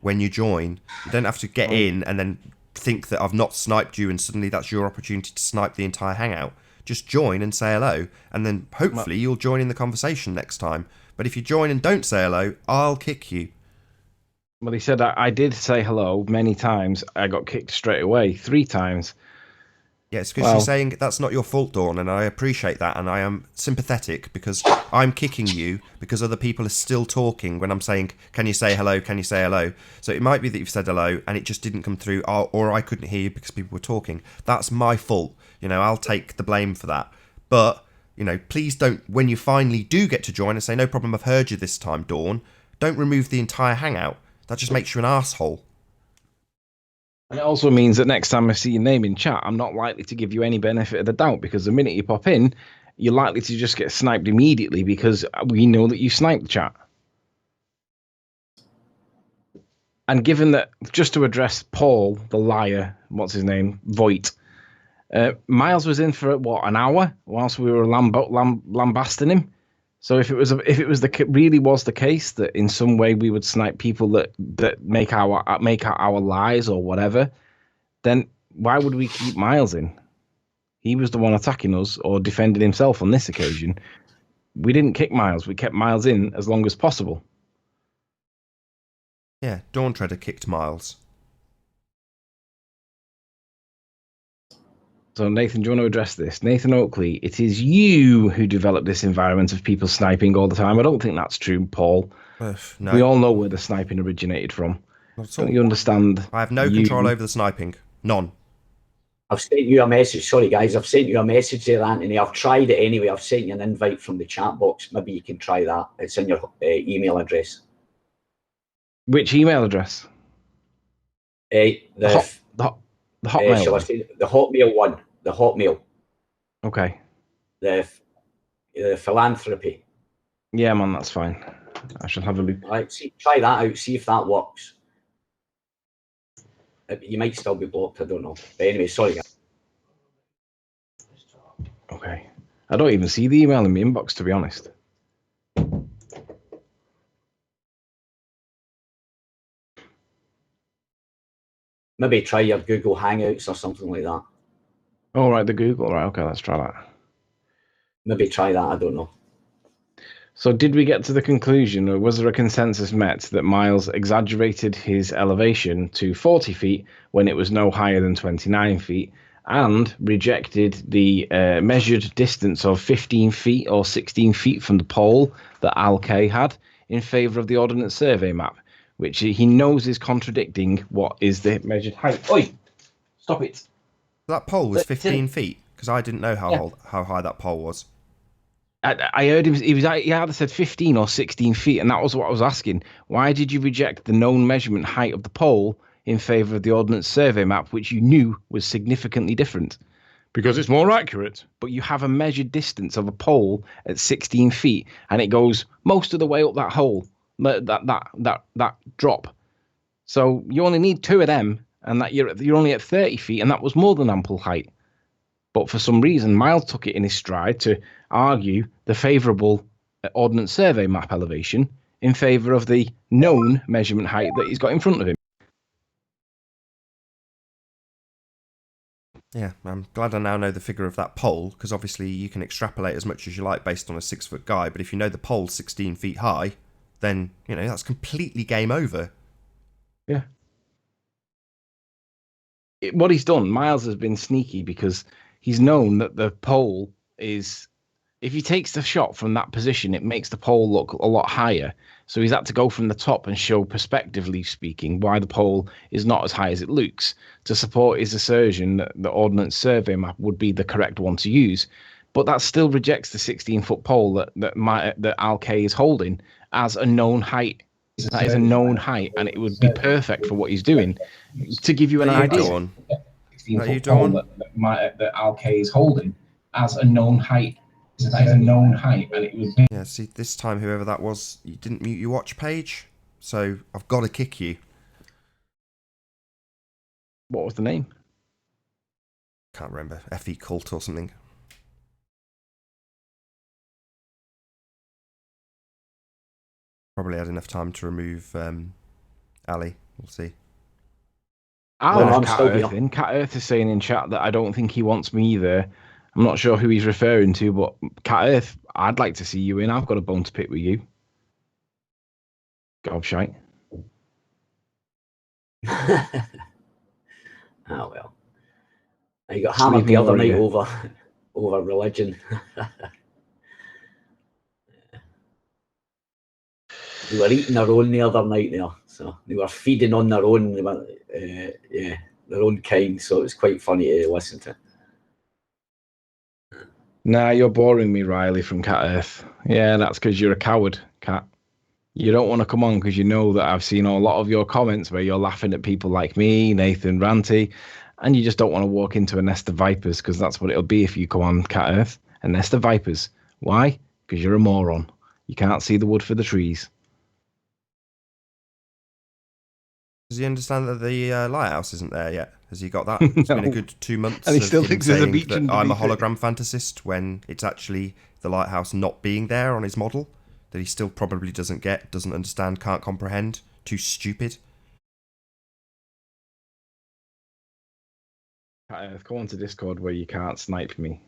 when you join. You don't have to get in and then think that I've not sniped you and suddenly that's your opportunity to snipe the entire Hangout. Just join and say hello, and then hopefully you'll join in the conversation next time. But if you join and don't say hello, I'll kick you. Well, he said I did say hello many times. I got kicked straight away 3 times. Yeah, it's because you're saying that's not your fault, Dawn, and I appreciate that, and I am sympathetic because I'm kicking you because other people are still talking when I'm saying, can you say hello, can you say hello? So it might be that you've said hello and it just didn't come through, or I couldn't hear you because people were talking. That's my fault. I'll take the blame for that. But, please don't, when you finally do get to join and say, no problem, I've heard you this time, Dawn, don't remove the entire Hangout. That just makes you an arsehole. And it also means that next time I see your name in chat, I'm not likely to give you any benefit of the doubt, because the minute you pop in, you're likely to just get sniped immediately because we know that you sniped the chat. And given that, just to address Paul, the liar, what's his name, Voight, Miles was in for, an hour whilst we were lambasting him. So if it was really was the case that in some way we would snipe people that make our lies or whatever, then why would we keep Miles in? He was the one attacking us or defending himself on this occasion. We didn't kick Miles. We kept Miles in as long as possible. Yeah, Dawn Treader kicked Miles. So, Nathan, do you want to address this? Nathan Oakley, it is you who developed this environment of people sniping all the time. I don't think that's true, Paul. No. We all know where the sniping originated from. Don't you understand? I have no control over the sniping. None. I've sent you a message. Sorry, guys. I've sent you a message there, Anthony. I've tried it anyway. I've sent you an invite from the chat box. Maybe you can try that. It's in your email address. Which email address? The Hotmail. Shall I say the Hotmail one? The Hotmail. Okay. The philanthropy. Yeah, man, that's fine. I should have a look. Right, try that out. See if that works. You might still be blocked. I don't know. But anyway, sorry, guys. Okay. I don't even see the email in my inbox, to be honest. Maybe try your Google Hangouts or something like that. Oh, right, the Google. Right, okay, let's try that. Maybe try that. I don't know. So did we get to the conclusion, or was there a consensus met that Miles exaggerated his elevation to 40 feet when it was no higher than 29 feet and rejected the measured distance of 15 feet or 16 feet from the pole that Al K had in favour of the Ordnance Survey map, which he knows is contradicting what is the measured height? Oi! Stop it. That pole was 15 feet, because I didn't know how high that pole was. I heard he either said 15 or 16 feet, and that was what I was asking. Why did you reject the known measurement height of the pole in favour of the Ordnance Survey map, which you knew was significantly different? Because it's more accurate. But you have a measured distance of a pole at 16 feet, and it goes most of the way up that hole, that drop. So you only need 2 of them, and that you're only at 30 feet, and that was more than ample height. But for some reason, Miles took it in his stride to argue the favourable Ordnance Survey map elevation in favour of the known measurement height that he's got in front of him. Yeah, I'm glad I now know the figure of that pole, because obviously you can extrapolate as much as you like based on a 6-foot guy, but if you know the pole's 16 feet high, then, that's completely game over. Yeah. What he's done, Miles has been sneaky because he's known that the pole is, if he takes the shot from that position, it makes the pole look a lot higher. So he's had to go from the top and show, perspectively speaking, why the pole is not as high as it looks to support his assertion that the Ordnance Survey map would be the correct one to use. But that still rejects the 16-foot pole that Al K is holding as a known height. That is a known height, and it would be perfect for what he's doing. To give you an idea, 16-foot pole that Al K is holding as a known height. That is a known height, and it would be. Yeah, see, this time, whoever that was, you didn't mute your watch page, so I've got to kick you. What was the name? Can't remember. FE Cult or something. Probably had enough time to remove Ali. We'll see. Cat Earth is saying in chat that I don't think he wants me either. I'm not sure who he's referring to, but Cat Earth, I'd like to see you in. I've got a bone to pick with you. Gobshite. Oh, well. You got hammered the other night over religion. They were eating their own the other night there, so they were feeding on their own, their own kind. So it was quite funny to listen to. Nah, you're boring me, Riley from Cat Earth. Yeah, that's because you're a coward, Cat. You don't want to come on because you know that I've seen a lot of your comments where you're laughing at people like me, Nathan, Ranty, and you just don't want to walk into a nest of vipers because that's what it'll be if you come on Cat Earth, a nest of vipers. Why? Because you're a moron. You can't see the wood for the trees. Does he understand that the lighthouse isn't there yet? Has he got that? It's been a good 2 months. And he still thinks there's a beach that I'm a hologram fantasist when it's actually the lighthouse not being there on his model. That he still probably doesn't get, doesn't understand, can't comprehend. Too stupid. Go on to Discord where you can't snipe me.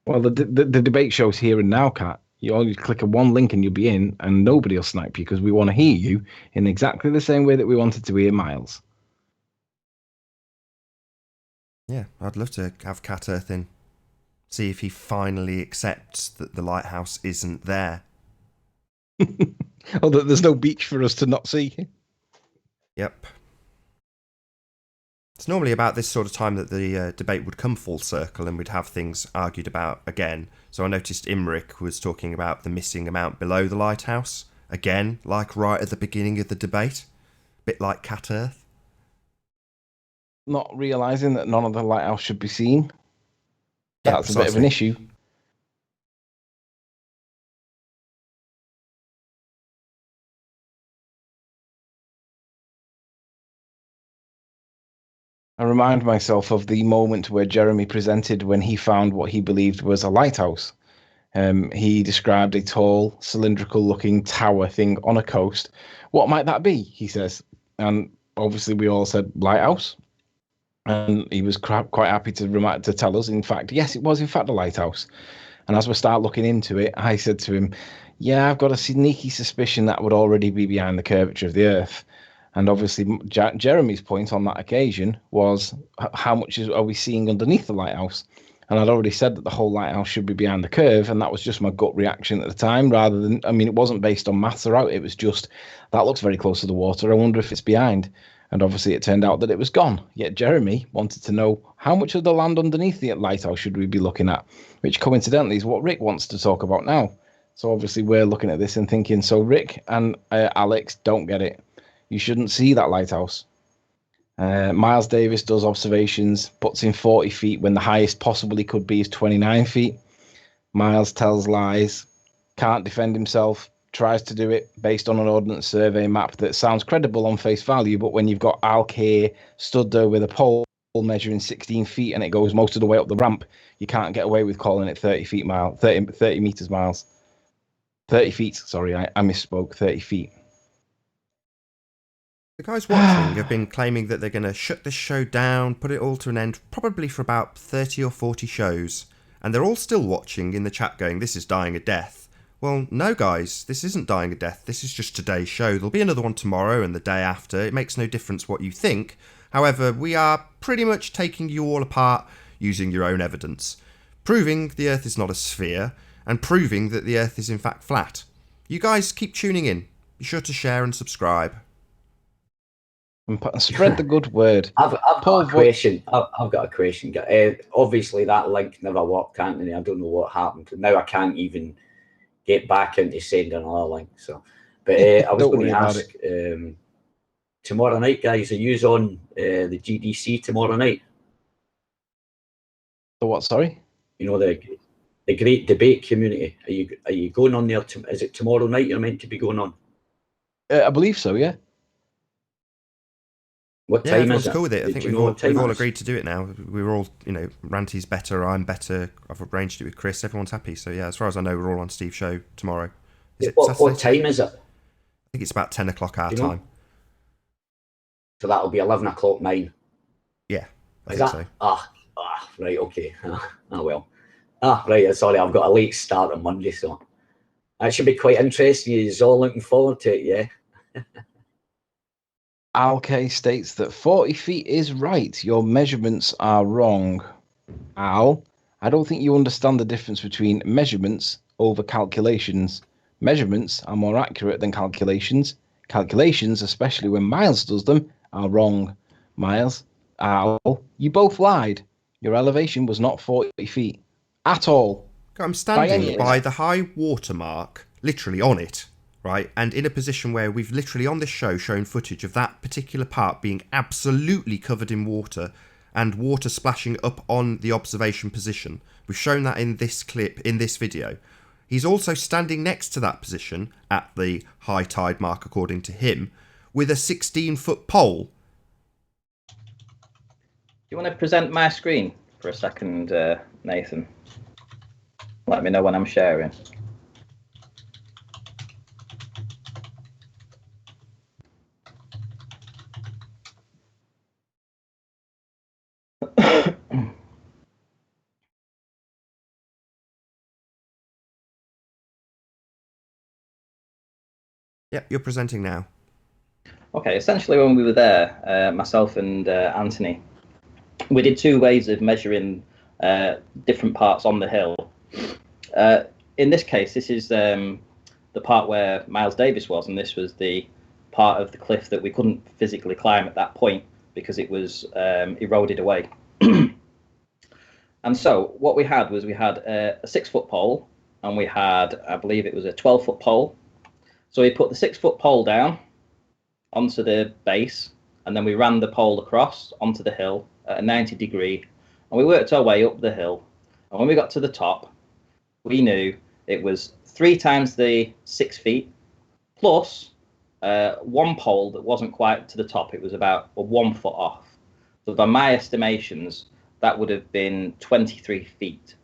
Well, the debate show's here and now, Cat. You only click on one link and you'll be in, and nobody will snipe you because we want to hear you in exactly the same way that we wanted to hear Miles. Yeah, I'd love to have Cat Earth in. See if he finally accepts that the lighthouse isn't there. Oh, that there's no beach for us to not see. Yep. It's normally about this sort of time that the debate would come full circle and we'd have things argued about again. So I noticed Imric was talking about the missing amount below the lighthouse. Again, like right at the beginning of the debate. Bit like Cat Earth. Not realising that none of the lighthouse should be seen. Yeah, that's a bit of an issue. I remind myself of the moment where Jeremy presented when he found what he believed was a lighthouse. He described a tall, cylindrical-looking tower thing on a coast. What might that be? He says. And obviously we all said lighthouse. And he was quite happy to tell us, in fact, yes, it was in fact a lighthouse. And as we start looking into it, I said to him, yeah, I've got a sneaky suspicion that would already be behind the curvature of the Earth. And obviously, Jeremy's point on that occasion was, how much are we seeing underneath the lighthouse? And I'd already said that the whole lighthouse should be behind the curve, and that was just my gut reaction at the time, rather than, it wasn't based on maths or out, it was just, that looks very close to the water, I wonder if it's behind. And obviously it turned out that it was gone. Yet Jeremy wanted to know how much of the land underneath the lighthouse should we be looking at, which coincidentally is what Rick wants to talk about now. So obviously we're looking at this and thinking, so Rick and Alex don't get it. You shouldn't see that lighthouse. Miles Davis does observations, puts in 40 feet when the highest possible he could be is 29 feet. Miles tells lies, can't defend himself, tries to do it based on an Ordnance Survey map that sounds credible on face value, but when you've got Alk here stood there with a pole measuring 16 feet and it goes most of the way up the ramp, you can't get away with calling it 30 meters miles. 30 feet, sorry, I misspoke, 30 feet. The guys watching have been claiming that they're going to shut this show down, put it all to an end, probably for about 30 or 40 shows. And they're all still watching in the chat going, this is dying a death. Well, no, guys, this isn't dying a death. This is just today's show. There'll be another one tomorrow and the day after. It makes no difference what you think. However, we are pretty much taking you all apart using your own evidence, proving the Earth is not a sphere and proving that the Earth is in fact flat. You guys keep tuning in. Be sure to share and subscribe. And spread the good word. I've got a question. I've got a question. Obviously, that link never worked, Anthony. I don't know what happened. Now I can't even get back into sending another link. So, but I was going to ask tomorrow night, guys. Are you on the GDC tomorrow night? The what? Sorry. You know the great debate community. Are you going on there? Is it tomorrow night? You're meant to be going on. I believe so. Yeah. What time is it? Cool with it. I think we've all agreed to do it now. We were all, Ranty's better, I'm better. I've arranged it with Chris. Everyone's happy. So yeah, as far as I know, we're all on Steve's show tomorrow. What time is it? I think it's about 10 o'clock our time. So that'll be 11 o'clock mine. Yeah, I think so. Right, okay. Well. Right, sorry, I've got a late start on Monday, so that should be quite interesting. You're all looking forward to it, yeah? Alk states that 40 feet is right. Your measurements are wrong. Al, I don't think you understand the difference between measurements over calculations. Measurements are more accurate than calculations. Calculations, especially when Miles does them, are wrong. Miles, Al, you both lied. Your elevation was not 40 feet. At all. I'm standing by the high water mark, literally on it. Right, and in a position where we've literally on this show shown footage of that particular part being absolutely covered in water and water splashing up on the observation position. We've shown that in this clip, in this video. He's also standing next to that position at the high tide mark, according to him, with a 16-foot pole. Do you want to present my screen for a second, Nathan? Let me know when I'm sharing. Yep, you're presenting now. Okay, essentially when we were there, myself and Anthony, we did two ways of measuring different parts on the hill. In this case, this is the part where Miles Davis was, and this was the part of the cliff that we couldn't physically climb at that point because it was eroded away. And so what we had was a 6-foot pole, and we had, I believe it was a 12-foot pole. So we put the 6-foot pole down onto the base, and then we ran the pole across onto the hill at a 90 degree, and we worked our way up the hill. And when we got to the top, we knew it was 3 times the 6 feet plus one pole that wasn't quite to the top. It was about 1 foot off. So by my estimations, that would have been 23 feet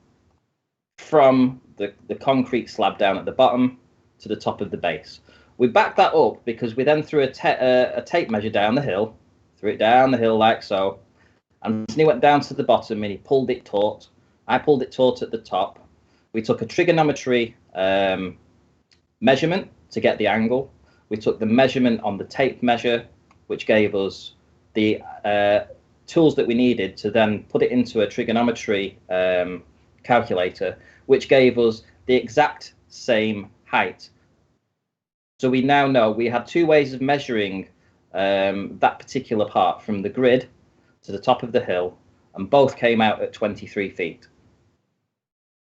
from the concrete slab down at the bottom to the top of the base. We backed that up because we then threw a tape measure down the hill, threw it down the hill like so, and he went down to the bottom and he pulled it taut. I pulled it taut at the top. We took a trigonometry measurement to get the angle. We took the measurement on the tape measure, which gave us the tools that we needed to then put it into a trigonometry calculator, which gave us the exact same height. So we now know we had 2 ways of measuring that particular part from the grid to the top of the hill, and both came out at 23 feet.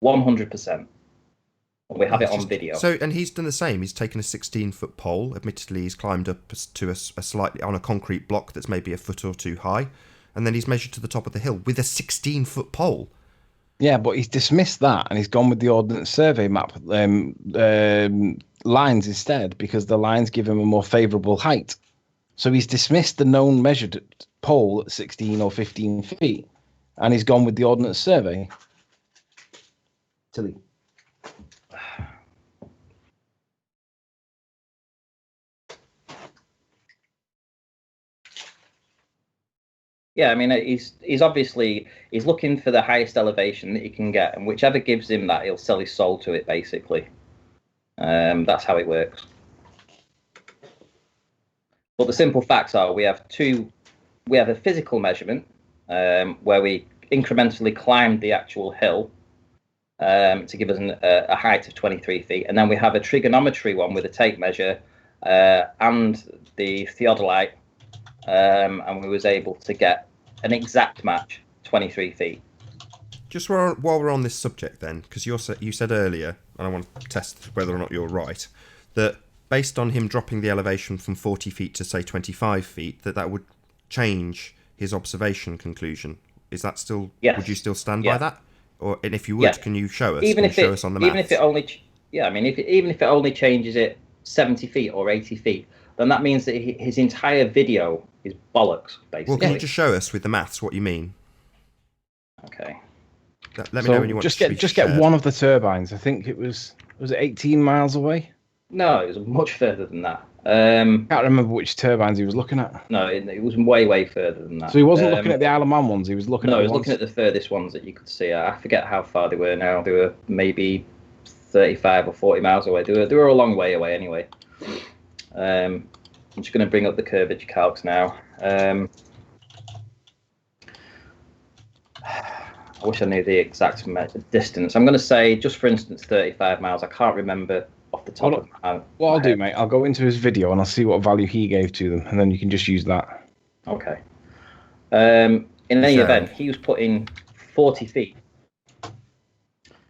100%. And we have it on video. So, and he's done the same. He's taken a 16-foot pole. Admittedly, he's climbed up to a slightly on a concrete block that's maybe a foot or two high, and then he's measured to the top of the hill with a 16-foot pole. Yeah, but he's dismissed that and he's gone with the Ordnance Survey map lines instead, because the lines give him a more favourable height. So he's dismissed the known measured pole at 16 or 15 feet, and he's gone with the Ordnance Survey. Tilly. Yeah, I mean, he's obviously looking for the highest elevation that he can get, and whichever gives him that, he'll sell his soul to it, basically. That's how it works. But the simple facts are, we have a physical measurement where we incrementally climbed the actual hill to give us a height of 23 feet, and then we have a trigonometry one with a tape measure and the theodolite. And we was able to get an exact match, 23 feet. Just while we're on this subject then, because you said earlier, and I want to test whether or not you're right, that based on him dropping the elevation from 40 feet to, say, 25 feet, that would change his observation conclusion. Is that still... Yes. Would you still stand by that? And if you would, can you show us? Show us on the maps? Even if it only... Yeah, I mean, even if it only changes it 70 feet or 80 feet, then that means that his entire video is bollocks, basically. Well, can you just show us with the maths what you mean? Okay. Let me know when you want to get one of the turbines. I think it was it 18 miles away? No, it was much further than that. Can't remember which turbines he was looking at. No, it was way further than that. So he wasn't looking at the Isle of Man ones. He was looking. No, he was looking at the furthest ones that you could see. I forget how far they were now. They were maybe 35 or 40 miles away. They were a long way away anyway. I'm just going to bring up the curvature calcs now. I wish I knew the exact distance. I'm going to say, just for instance, 35 miles. I can't remember off the top of my head. What I'll do, mate, I'll go into his video and I'll see what value he gave to them, and then you can just use that. Okay. In any event, he was putting 40 feet,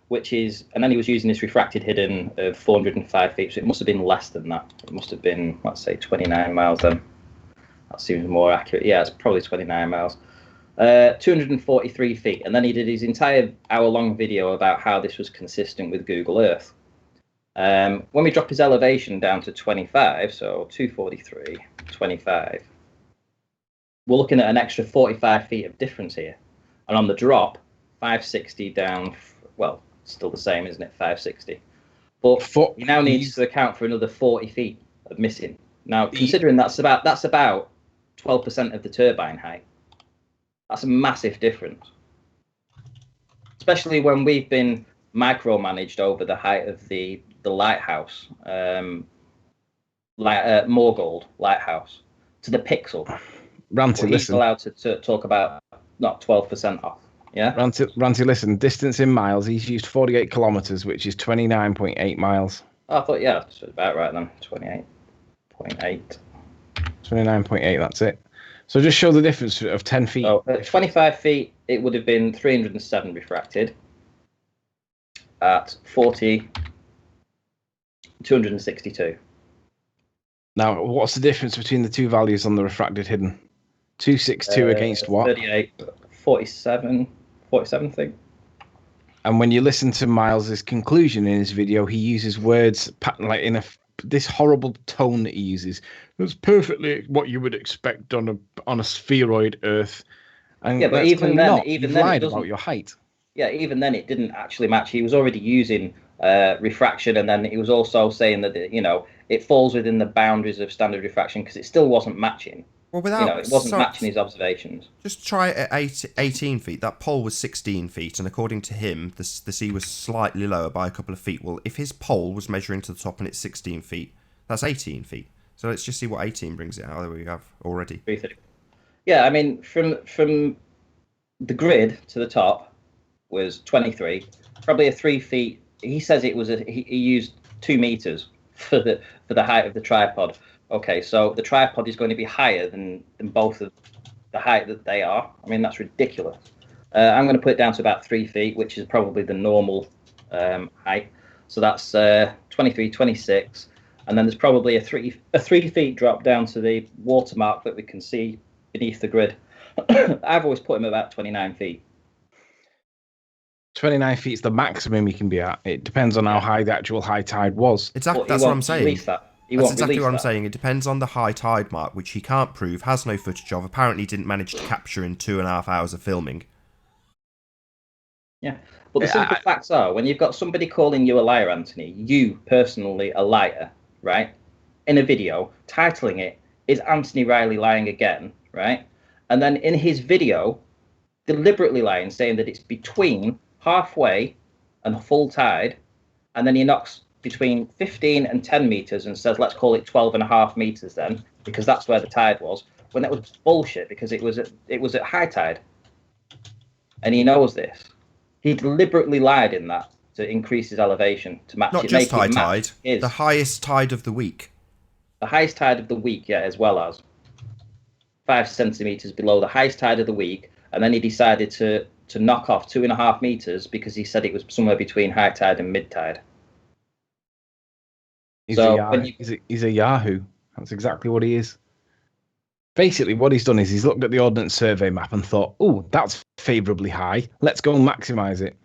which is, and then he was using this refracted hidden of 405 feet, so it must have been less than that. It must have been, let's say, 29 miles then. That seems more accurate. Yeah, it's probably 29 miles. 243 feet, and then he did his entire hour-long video about how this was consistent with Google Earth. When we drop his elevation down to 25, so 243, 25, we're looking at an extra 45 feet of difference here. And on the drop, 560 down, well, still the same, isn't it? 560. But he now needs to account for another 40 feet of missing. Now, considering that's about 12% of the turbine height, that's a massive difference. Especially when we've been micromanaged over the height of the lighthouse, Moorgold lighthouse, to the pixel. Ranty, he's listen. Allowed to talk about not 12% off. Yeah. Ranty, listen. Distance in miles. He's used 48 kilometers, which is 29.8 miles. Oh, I thought, yeah, that's about right then. 28.8. 29.8. That's it. So just show the difference of 10 feet. So at 25 feet, it would have been 307 refracted. At 40, 262. Now, what's the difference between the two values on the refracted hidden? 262 against what? 38, 47 thing. And when you listen to Miles's conclusion in his video, he uses words like in this horrible tone that he uses. It's perfectly what you would expect on a spheroid Earth. And yeah, but even then, you've lied about your height. Yeah, even then it didn't actually match. He was already using refraction, and then he was also saying that it falls within the boundaries of standard refraction because it still wasn't matching. Well, without it wasn't matching his observations. Just try it at 18 feet. That pole was 16 feet, and according to him, the sea was slightly lower by a couple of feet. Well, if his pole was measuring to the top and it's 16 feet, that's 18 feet. So let's just see what 18 brings it out. There we have already. Yeah, I mean, from the grid to the top was 23, probably a 3 feet. He says it was he used 2 meters for the height of the tripod. Okay, so the tripod is going to be higher than both of the height that they are. I mean, that's ridiculous. I'm going to put it down to about 3 feet, which is probably the normal height. So that's 23, 26. And then there's probably a 3 feet drop down to the watermark that we can see beneath the grid. I've always put him about 29 feet. 29 feet is the maximum you can be at. It depends on how high the actual high tide was. Exactly, But that's what I'm saying. That's exactly what I'm saying. It depends on the high tide mark, which he can't prove, has no footage of, apparently didn't manage to capture in 2.5 hours of filming. Yeah, but the simple facts are, when you've got somebody calling you a liar, Anthony, you personally a liar, right? In a video, titling it, "Is Anthony Riley lying again?" Right? And then in his video, deliberately lying, saying that it's between halfway and full tide, and then he knocks between 15 and 10 meters and says, let's call it 12.5 meters then, because that's where the tide was, when that was bullshit, because it was at high tide. And he knows this. He deliberately lied in that to increase his elevation, to match Not it. just high tide, the highest tide of the week. The highest tide of the week, yeah, as well as 5 centimeters below the highest tide of the week. And then he decided to knock off 2.5 meters because he said it was somewhere between high tide and mid tide. He's a Yahoo. That's exactly what he is. Basically, what he's done is he's looked at the Ordnance Survey map and thought, oh, that's favourably high. Let's go and maximise it.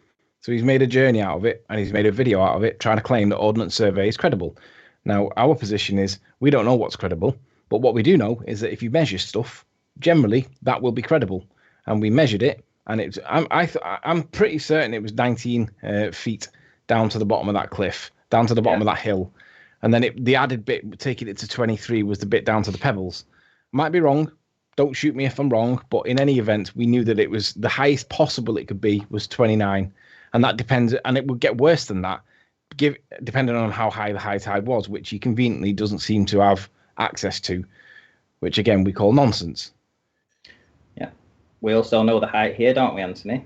So he's made a journey out of it, and he's made a video out of it, trying to claim that Ordnance Survey is credible. Now, our position is we don't know what's credible, but what we do know is that if you measure stuff, generally, that will be credible. And we measured it, and I'm pretty certain it was 19 feet down to the bottom of that cliff, down to the bottom of that hill. And then the added bit, taking it to 23, was the bit down to the pebbles. Might be wrong. Don't shoot me if I'm wrong. But in any event, we knew that it was the highest possible it could be was 29. And that depends. And it would get worse than that, depending on how high the high tide was, which he conveniently doesn't seem to have access to, which, again, we call nonsense. Yeah. We also know the height here, don't we, Anthony?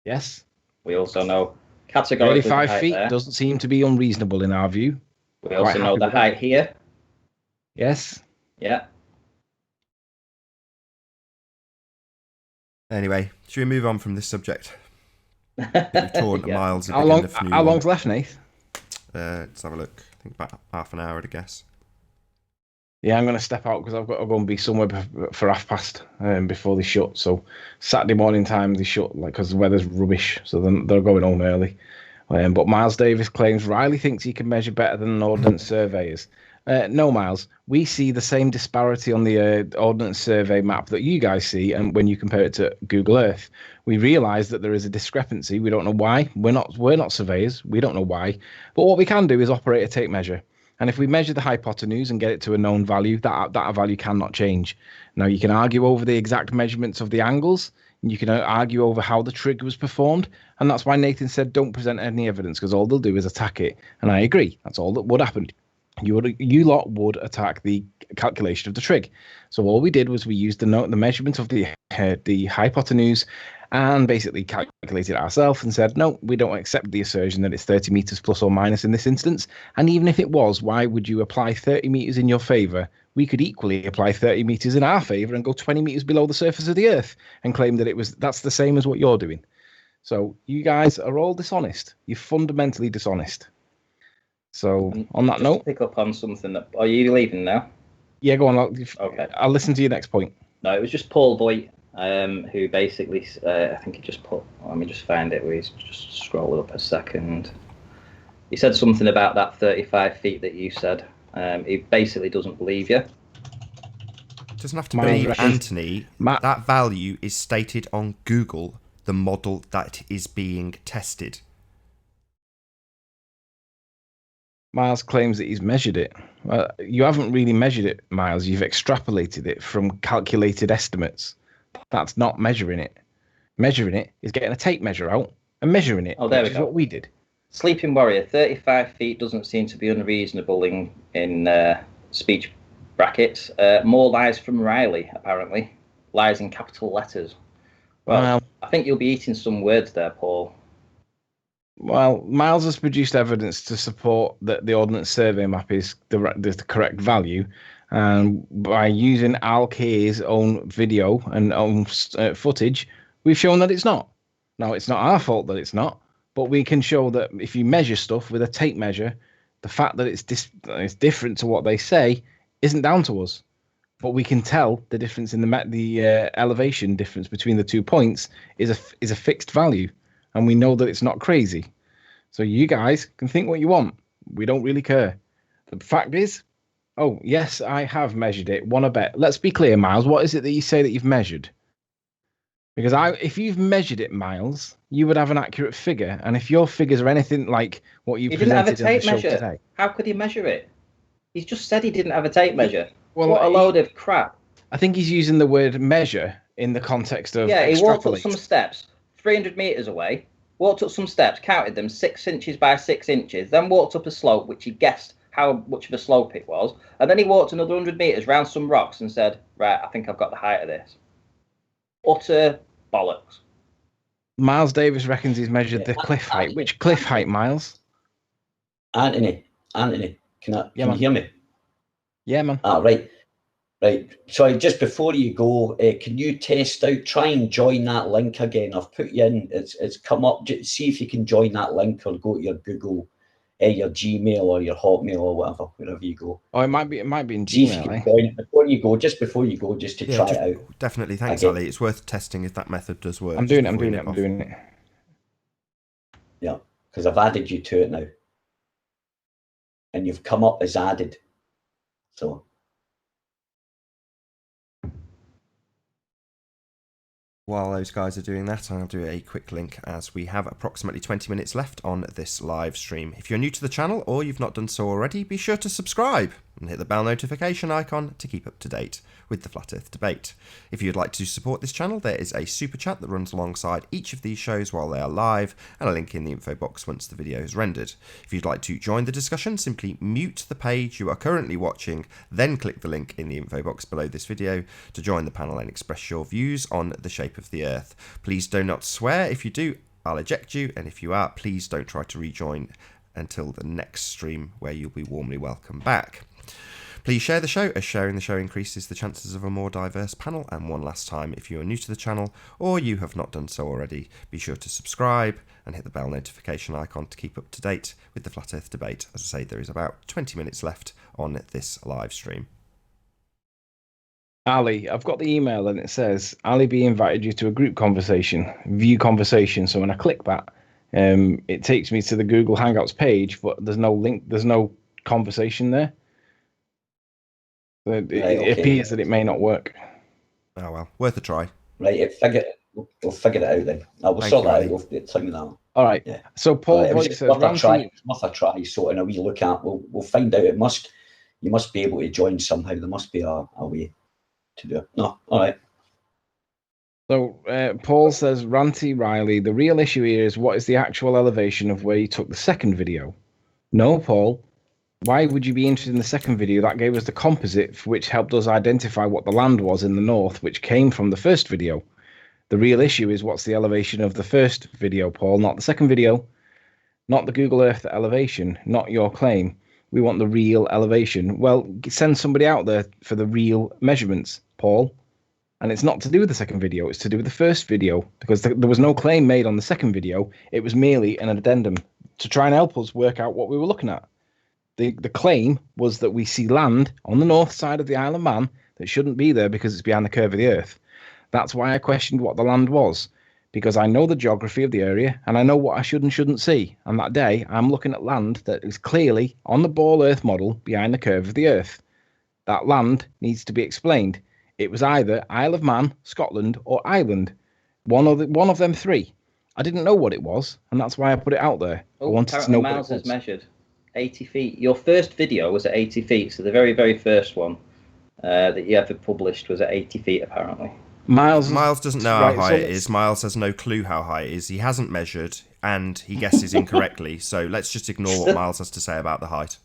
Yes. We also know categorically 35 feet there doesn't seem to be unreasonable in our view. We also know the height here. Yes. Yeah. Anyway, should we move on from this subject? We've torn miles. How long's left, Nath? Let's have a look. I think about half an hour, I guess. Yeah, I'm going to step out because I've got to go and be somewhere for past before they shut. So Saturday morning time they shut, because the weather's rubbish. So they're going home early. But Miles Davis claims Riley thinks he can measure better than an Ordnance Surveyors. No, Miles, we see the same disparity on the Ordnance Survey map that you guys see, and when you compare it to Google Earth, we realise that there is a discrepancy. We don't know why. We're not surveyors. We don't know why. But what we can do is operate a tape measure. And if we measure the hypotenuse and get it to a known value, that value cannot change. Now, you can argue over the exact measurements of the angles, and you can argue over how the trig was performed, and that's why Nathan said don't present any evidence, because all they'll do is attack it. And I agree. That's all that would happen. You lot would attack the calculation of the trig. So all we did was we used the measurement of the hypotenuse and basically calculated it ourselves and said, no, we don't accept the assertion that it's 30 meters plus or minus in this instance. And even if it was, why would you apply 30 meters in your favor? We could equally apply 30 meters in our favor and go 20 meters below the surface of the earth and claim that that's the same as what you're doing. So you guys are all dishonest. You're fundamentally dishonest. So on that note, pick up on something that. Are you leaving now? Yeah, go on. Okay. I'll listen to your next point. No, it was just Paul Boyd, who basically, I think he just put. Let me just find it. We just scroll up a second. He said something about that 35 feet that you said. He basically doesn't believe you. Doesn't have to believe Anthony. That value is stated on Google, the model that is being tested. Miles claims that he's measured it. Well, you haven't really measured it, Miles. You've extrapolated it from calculated estimates. That's not measuring it. Measuring it is getting a tape measure out and measuring it. Oh, there we go. Which is what we did. Sleeping Warrior, 35 feet doesn't seem to be unreasonable in speech brackets. More lies from Riley, apparently. Lies in capital letters. Well, I think you'll be eating some words there, Paul. Well, Miles has produced evidence to support that the Ordnance Survey map is the correct value. And by using Al Kay's own video and own footage, we've shown that it's not. Now, it's not our fault that it's not, but we can show that if you measure stuff with a tape measure, the fact that it's different to what they say isn't down to us. But we can tell the difference in the elevation difference between the 2 points is a fixed value, and we know that it's not crazy. So you guys can think what you want. We don't really care. The fact is, oh yes, I have measured it. Want to bet? Let's be clear, Miles. What is it that you say that you've measured? Because if you've measured it, Miles, you would have an accurate figure. And if your figures are anything like what you presented in the show today, how could he measure it? He's just said he didn't have a tape measure. Well, what a load of crap. I think he's using the word measure in the context of he walked up some steps 300 meters away, walked up some steps, counted them 6 inches by 6 inches, then walked up a slope, which he guessed how much of a slope it was, and then he walked another 100 meters round some rocks and said, right, I think I've got the height of this. Utter bollocks. Miles Davis reckons he's measured the cliff height. Which cliff height, Miles? Anthony, can you hear me? Yeah, man. Right. Sorry, just before you go, can you test out, try and join that link again? I've put you in, it's come up. See if you can join that link or go to your Google, your Gmail or your Hotmail or whatever, wherever you go. Oh, it might be in Gmail. See if you can join it before you go, just to try it out. Definitely, thanks, again. Ali. It's worth testing if that method does work. I'm doing it. Yeah, because I've added you to it now. And you've come up as added. So while those guys are doing that, I'll do a quick link as we have approximately 20 minutes left on this live stream. If you're new to the channel or you've not done so already, be sure to subscribe and hit the bell notification icon to keep up to date with the Flat Earth debate. If you'd like to support this channel, there is a super chat that runs alongside each of these shows while they are live, and a link in the info box once the video is rendered. If you'd like to join the discussion, simply mute the page you are currently watching, then click the link in the info box below this video to join the panel and express your views on the shape of the Earth. Please do not swear. If you do, I'll eject you, and if you are, please don't try to rejoin until the next stream where you'll be warmly welcome back. Please share the show, as sharing the show increases the chances of a more diverse panel. And one last time, if you are new to the channel or you have not done so already, be sure to subscribe and hit the bell notification icon to keep up to date with the Flat Earth debate. As I say, there is about 20 minutes left on this live stream. Ali, I've got the email and it says, Ali B invited you to a group conversation, view conversation. So when I click that, it takes me to the Google Hangouts page, but there's no link, there's no conversation there. It appears that it may not work. Oh well, worth a try. Right, we'll figure it out then. We'll sort that out. We'll take it out. All right. Yeah. So Paul says, worth a try. So in a wee look at, we'll find out. You must be able to join somehow. There must be a way to do it. No, all right. So Paul says, Ranty Riley, the real issue here is what is the actual elevation of where you took the second video? No, Paul. Why would you be interested in the second video? That gave us the composite, which helped us identify what the land was in the north, which came from the first video. The real issue is what's the elevation of the first video, Paul, not the second video, not the Google Earth elevation, not your claim. We want the real elevation. Well, send somebody out there for the real measurements, Paul. And it's not to do with the second video, it's to do with the first video, because there was no claim made on the second video. It was merely an addendum to try and help us work out what we were looking at. The claim was that we see land on the north side of the Isle of Man that shouldn't be there because it's behind the curve of the Earth. That's why I questioned what the land was, because I know the geography of the area and I know what I should and shouldn't see. And that day, I'm looking at land that is clearly on the Ball Earth model behind the curve of the Earth. That land needs to be explained. It was either Isle of Man, Scotland, or Ireland. One of them three. I didn't know what it was, and that's why I put it out there. I wanted to know Miles has measured 80 feet. Your first video was at 80 feet, so the very, very first one that you ever published was at 80 feet, apparently. Miles doesn't know how high it is. Miles has no clue how high it is. He hasn't measured, and he guesses incorrectly. So let's just ignore what Miles has to say about the height.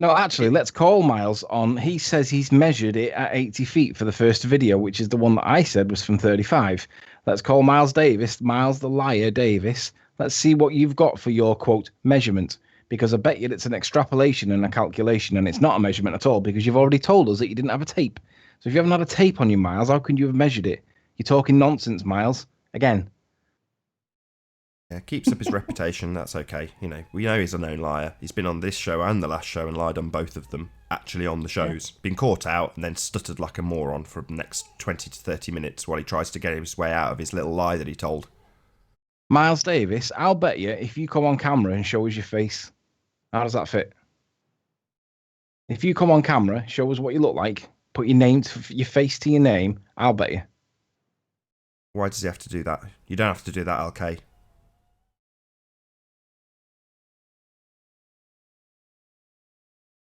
No, actually, let's call Miles on. He says he's measured it at 80 feet for the first video, which is the one that I said was from 35. Let's call Miles Davis, Miles the Liar Davis, Let's see what you've got for your, quote, measurement. Because I bet you it's an extrapolation and a calculation, and it's not a measurement at all, because you've already told us that you didn't have a tape. So if you haven't had a tape on you, Miles, how can you have measured it? You're talking nonsense, Miles. Again. Yeah, keeps up his reputation. That's okay. You know, we know he's a known liar. He's been on this show and the last show and lied on both of them. Actually on the shows. Yeah. Been caught out and then stuttered like a moron for the next 20 to 30 minutes while he tries to get his way out of his little lie that he told. Miles Davis, I'll bet you if you come on camera and show us your face, how does that fit? If you come on camera, show us what you look like, put your name, your face to your name, I'll bet you. Why does he have to do that? You don't have to do that, LK.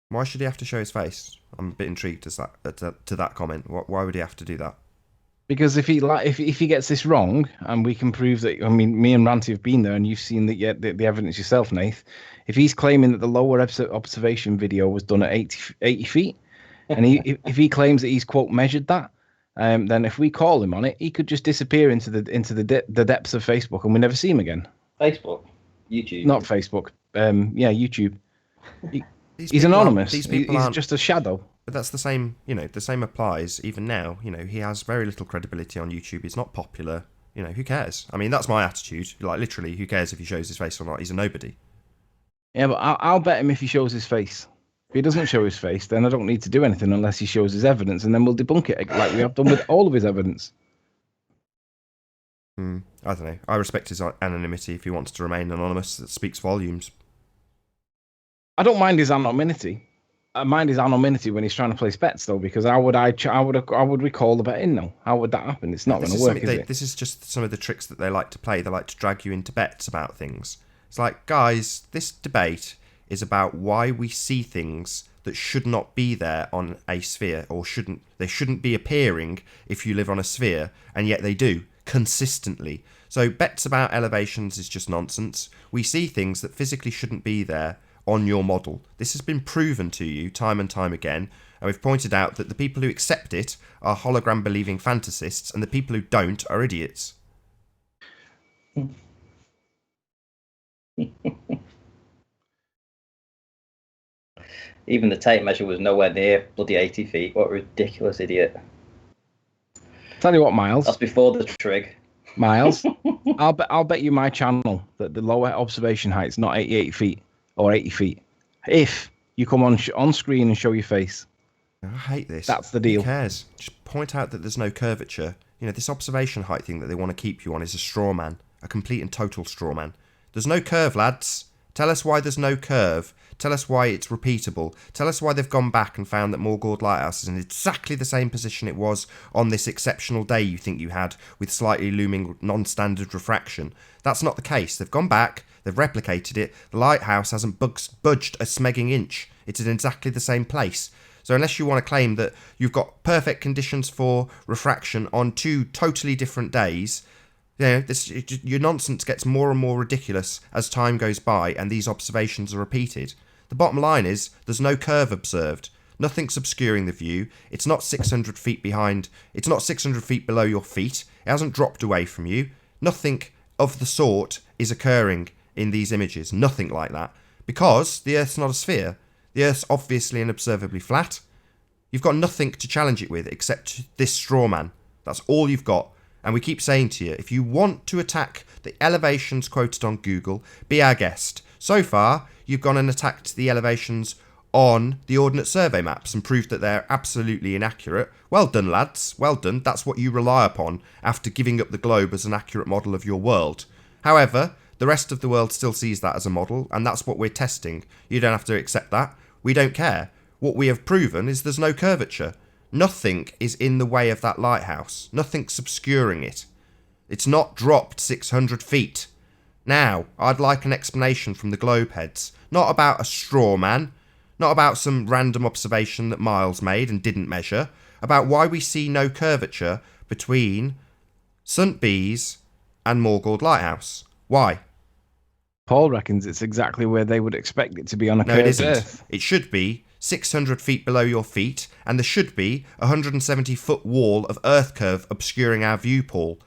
Why should he have to show his face? I'm a bit intrigued to that comment. Why would he have to do that? Because if he gets this wrong, and we can prove that, I mean, me and Ranty have been there, and you've seen the evidence yourself, Nath. If he's claiming that the lower observation video was done at 80 feet, and if he claims that he's, quote, measured that, then if we call him on it, he could just disappear into the depths of Facebook, and we never see him again. Facebook, YouTube, not Facebook. YouTube. He's anonymous. He's just a shadow. But that's the same, the same applies even now. He has very little credibility on YouTube. He's not popular. Who cares? I mean, that's my attitude. Like, literally, who cares if he shows his face or not? He's a nobody. Yeah, but I'll bet him if he shows his face. If he doesn't show his face, then I don't need to do anything unless he shows his evidence, and then we'll debunk it like we have done with all of his evidence. I don't know. I respect his anonymity. If he wants to remain anonymous, that speaks volumes. I don't mind his anonymity. I mind his anonymity when he's trying to place bets, though, because how would we call the bet in, though? How would that happen? It's not going to work, is it? This is just some of the tricks that they like to play. They like to drag you into bets about things. It's like, guys, this debate is about why we see things that should not be there on a sphere, or they shouldn't be appearing if you live on a sphere, and yet they do, consistently. So bets about elevations is just nonsense. We see things that physically shouldn't be there on your model. This has been proven to you time and time again, and we've pointed out that the people who accept it are hologram-believing fantasists, and the people who don't are idiots. Even the tape measure was nowhere near bloody 80 feet. What a ridiculous idiot. Tell you what, Miles. That's before the trig. Miles, I'll bet you my channel that the lower observation height's not 88 feet. Or 80 feet. If you come on screen and show your face. I hate this. That's the deal. Who cares? Just point out that there's no curvature. This observation height thing that they want to keep you on is a straw man. A complete and total straw man. There's no curve, lads. Tell us why there's no curve. Tell us why it's repeatable. Tell us why they've gone back and found that Morgord Lighthouse is in exactly the same position it was on this exceptional day you think you had with slightly looming non-standard refraction. That's not the case. They've gone back. They've replicated it. The lighthouse hasn't budged a smegging inch. It's in exactly the same place. So unless you want to claim that you've got perfect conditions for refraction on two totally different days, your nonsense gets more and more ridiculous as time goes by and these observations are repeated. The bottom line is there's no curve observed. Nothing's obscuring the view. It's not 600 feet behind. It's not 600 feet below your feet. It hasn't dropped away from you. Nothing of the sort is occurring in these images. Nothing like that. Because the Earth's not a sphere. The Earth's obviously and observably flat. You've got nothing to challenge it with except this straw man. That's all you've got. And we keep saying to you, if you want to attack the elevations quoted on Google, be our guest. So far, you've gone and attacked the elevations on the Ordnance Survey maps and proved that they're absolutely inaccurate. Well done, lads. Well done. That's what you rely upon after giving up the globe as an accurate model of your world. However, the rest of the world still sees that as a model, and that's what we're testing. You don't have to accept that. We don't care. What we have proven is there's no curvature. Nothing is in the way of that lighthouse. Nothing's obscuring it. It's not dropped 600 feet. Now, I'd like an explanation from the globe heads. Not about a straw man. Not about some random observation that Miles made and didn't measure. About why we see no curvature between St. Bees and Morgord Lighthouse. Why? Paul reckons it's exactly where they would expect it to be on a curved Earth. No, it isn't. It should be 600 feet below your feet, and there should be a 170-foot wall of earth curve obscuring our view, Paul.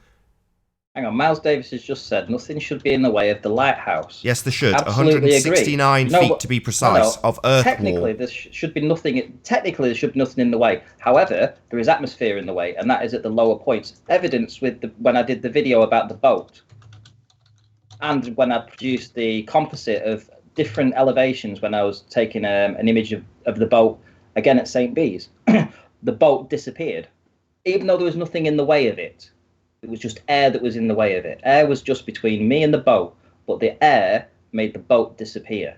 Hang on, Miles Davis has just said nothing should be in the way of the lighthouse. Yes, there should. Absolutely 169 agree. feet to be precise of earth technically, wall. there should be nothing. Technically, there should be nothing in the way. However, there is atmosphere in the way, and that is at the lower points. Evidence with when I did the video about the boat, and when I produced the composite of different elevations when I was taking an image of the boat again at St. Bees, the boat disappeared, even though there was nothing in the way of it. It was just air that was in the way of it. Air was just between me and the boat, but the air made the boat disappear.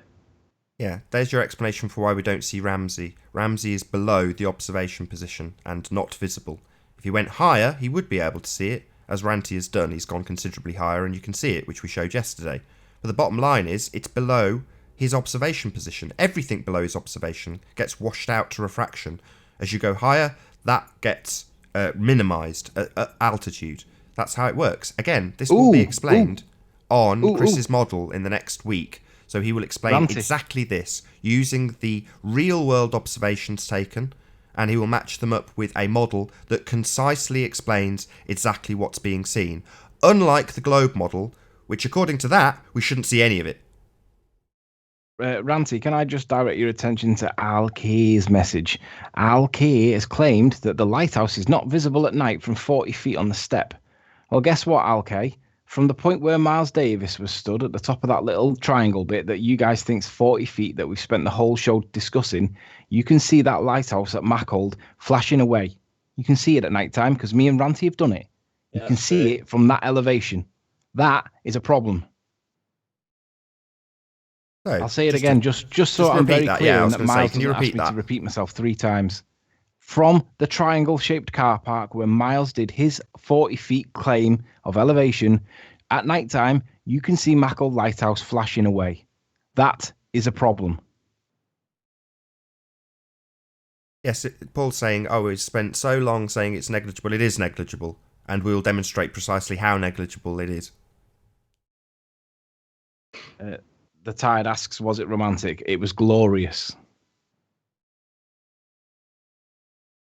Yeah, there's your explanation for why we don't see Ramsey. Ramsey is below the observation position and not visible. If he went higher, he would be able to see it. As Ranty has done, he's gone considerably higher and you can see it, which we showed yesterday. But the bottom line is, it's below his observation position. Everything below his observation gets washed out to refraction. As you go higher, that gets minimised at altitude. That's how it works. Again, this will be explained on Chris's model in the next week. So he will explain exactly this, using the real-world observations taken, and he will match them up with a model that concisely explains exactly what's being seen. Unlike the globe model, which according to that, we shouldn't see any of it. Ranty, can I just direct your attention to Al Kay's message? Al Kay has claimed that the lighthouse is not visible at night from 40 feet on the step. Well, guess what, Al Kay? From the point where Miles Davis was stood at the top of that little triangle bit that you guys think's 40 feet that we've spent the whole show discussing, you can see that lighthouse at Mackhold flashing away. You can see it at night time because me and Ranty have done it. You can see it from that elevation. That is a problem. So, I'll say it again, just so I'm very clear, and that Miles doesn't ask me to repeat myself 3 times. From the triangle-shaped car park where Miles did his 40 feet claim of elevation, at night time, you can see Mackle Lighthouse flashing away. That is a problem. Yes, Paul's saying, we've spent so long saying it's negligible. It is negligible, and we will demonstrate precisely how negligible it is. The Tide asks, was it romantic? It was glorious.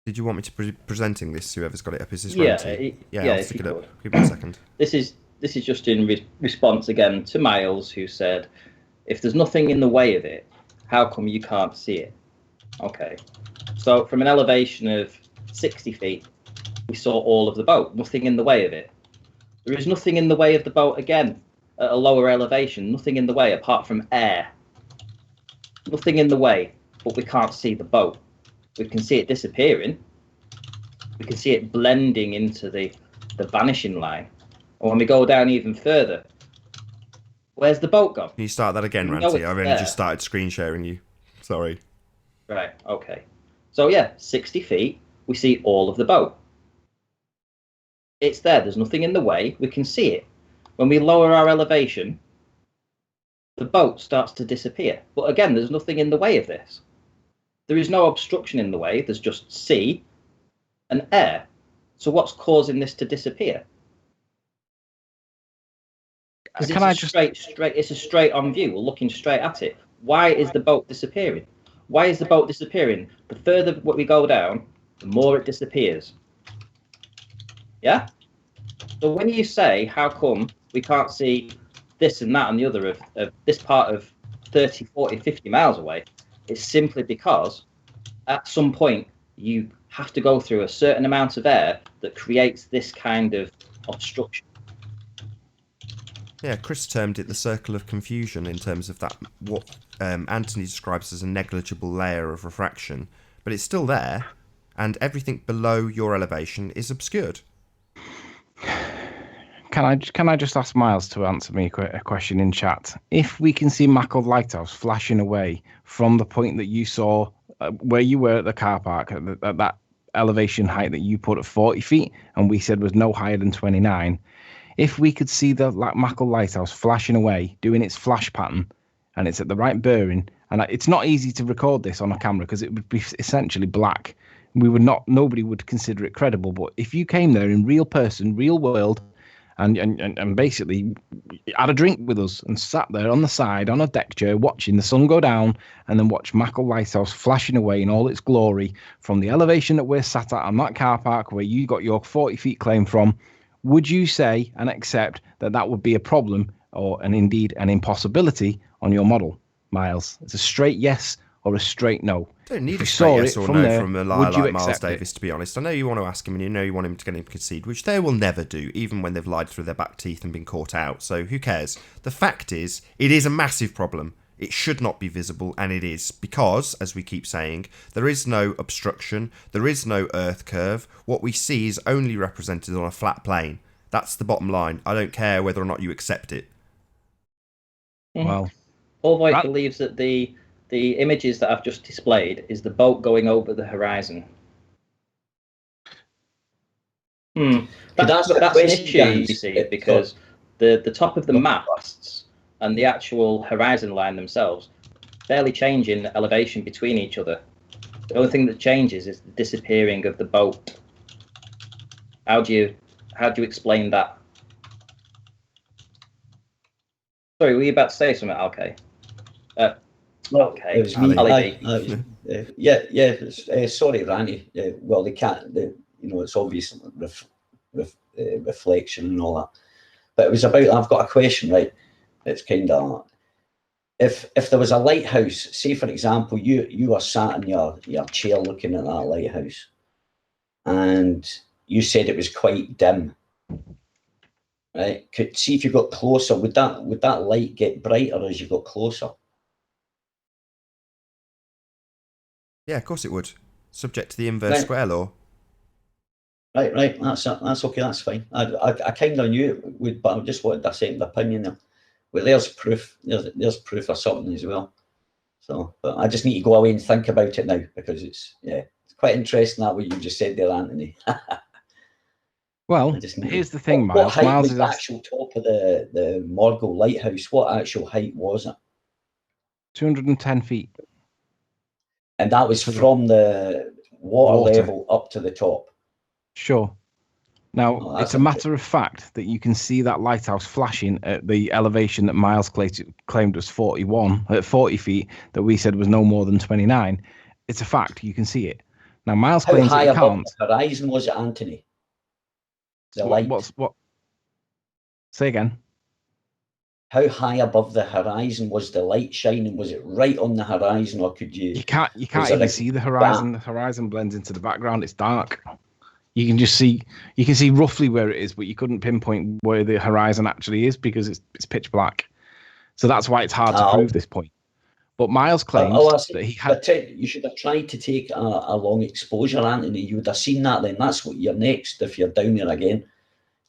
Did you want me to be presenting this? Whoever's got it up, is this Yeah, Ranty? I'll stick it up. Give me a second. This is just in response again to Miles, who said, if there's nothing in the way of it, how come you can't see it? Okay. So from an elevation of 60 feet, we saw all of the boat, nothing in the way of it. There is nothing in the way of the boat again at a lower elevation, nothing in the way apart from air. Nothing in the way, but we can't see the boat. We can see it disappearing. We can see it blending into the vanishing line. And when we go down even further, where's the boat gone? Can you start that again, Ranty? I've only just started screen sharing you. Sorry. Right, okay. So yeah, 60 feet, we see all of the boat. It's there, there's nothing in the way, we can see it. When we lower our elevation, the boat starts to disappear. But again, there's nothing in the way of this. There is no obstruction in the way, there's just sea and air. So what's causing this to disappear? It's a straight on view, we're looking straight at it. Why is the boat disappearing? Why is the boat disappearing? The further we go down, the more it disappears. Yeah? So when you say, how come we can't see this and that and the other of this part of 30, 40, 50 miles away, it's simply because at some point you have to go through a certain amount of air that creates this kind of obstruction. Yeah, Chris termed it the circle of confusion in terms of that, what Anthony describes as a negligible layer of refraction, but it's still there, and everything below your elevation is obscured. Can I just ask Miles to answer me a question in chat? If we can see Mackle Lighthouse flashing away from the point that you saw where you were at the car park, at that elevation height that you put at 40 feet, and we said was no higher than 29, if we could see the Mackle Lighthouse flashing away, doing its flash pattern, and it's at the right bearing, and it's not easy to record this on a camera because it would be essentially black. Nobody would consider it credible. But if you came there in real person, real world, and basically had a drink with us and sat there on the side on a deck chair watching the sun go down and then watch Mackle Lighthouse flashing away in all its glory from the elevation that we're sat at on that car park where you got your 40 feet claim from, would you say and accept that that would be a problem or indeed an impossibility on your model, Miles? It's a straight yes or a straight no. Don't need If a we straight saw yes it or from no there, from a liar would you like Miles accept it? Davis, to be honest. I know you want to ask him and you know you want him to get him concede, which they will never do, even when they've lied through their back teeth and been caught out. So who cares? The fact is, it is a massive problem. It should not be visible, and it is, because, as we keep saying, there is no obstruction, there is no Earth curve. What we see is only represented on a flat plane. That's the bottom line. I don't care whether or not you accept it. Well, Allvoigt Right. believes that the images that I've just displayed is the boat going over the horizon. That's ask a an question, issue, guys? you see, because the top of the masts and the actual horizon line themselves barely change in elevation between each other. The only thing that changes is the disappearing of the boat. How do you explain that? Sorry, were you about to say something, okay? Okay. It was me. Ali. Sorry, Randy. Well, they can't. It's obvious reflection and all that. But it was about. I've got a question, right? It's kind of if there was a lighthouse. Say, for example, you are sat in your chair looking at that lighthouse, and you said it was quite dim. Right? Could see if you got closer. Would that light get brighter as you got closer? Yeah, of course it would. Subject to the inverse Right. square law. Right. That's okay. That's fine. I kind of knew it would, but I just wanted a second opinion there. Well, there's proof. There's proof of something as well. So, but I just need to go away and think about it now because it's quite interesting that what you just said there, Anthony. Well, here's the thing, Miles. What height Miles was is the actual top of the Morgul lighthouse? What actual height was it? 210 feet. And that was from the water level up to the top. Sure. Now, it's a matter of fact that you can see that lighthouse flashing at the elevation that Miles claimed was 40 feet, that we said was no more than 29. It's a fact. You can see it. Now, Miles claims that you can't. How high above the horizon was it, Anthony? The light. What? Say again. How high above the horizon was the light shining? Was it right on the horizon, or could you? You can't even see the horizon. The horizon blends into the background. It's dark. You can see roughly where it is, but you couldn't pinpoint where the horizon actually is because it's pitch black. So that's why it's hard to prove this point. But Miles claims that he had. You should have tried to take a long exposure, Anthony. You would have seen that then. That's what you're next if you're down there again.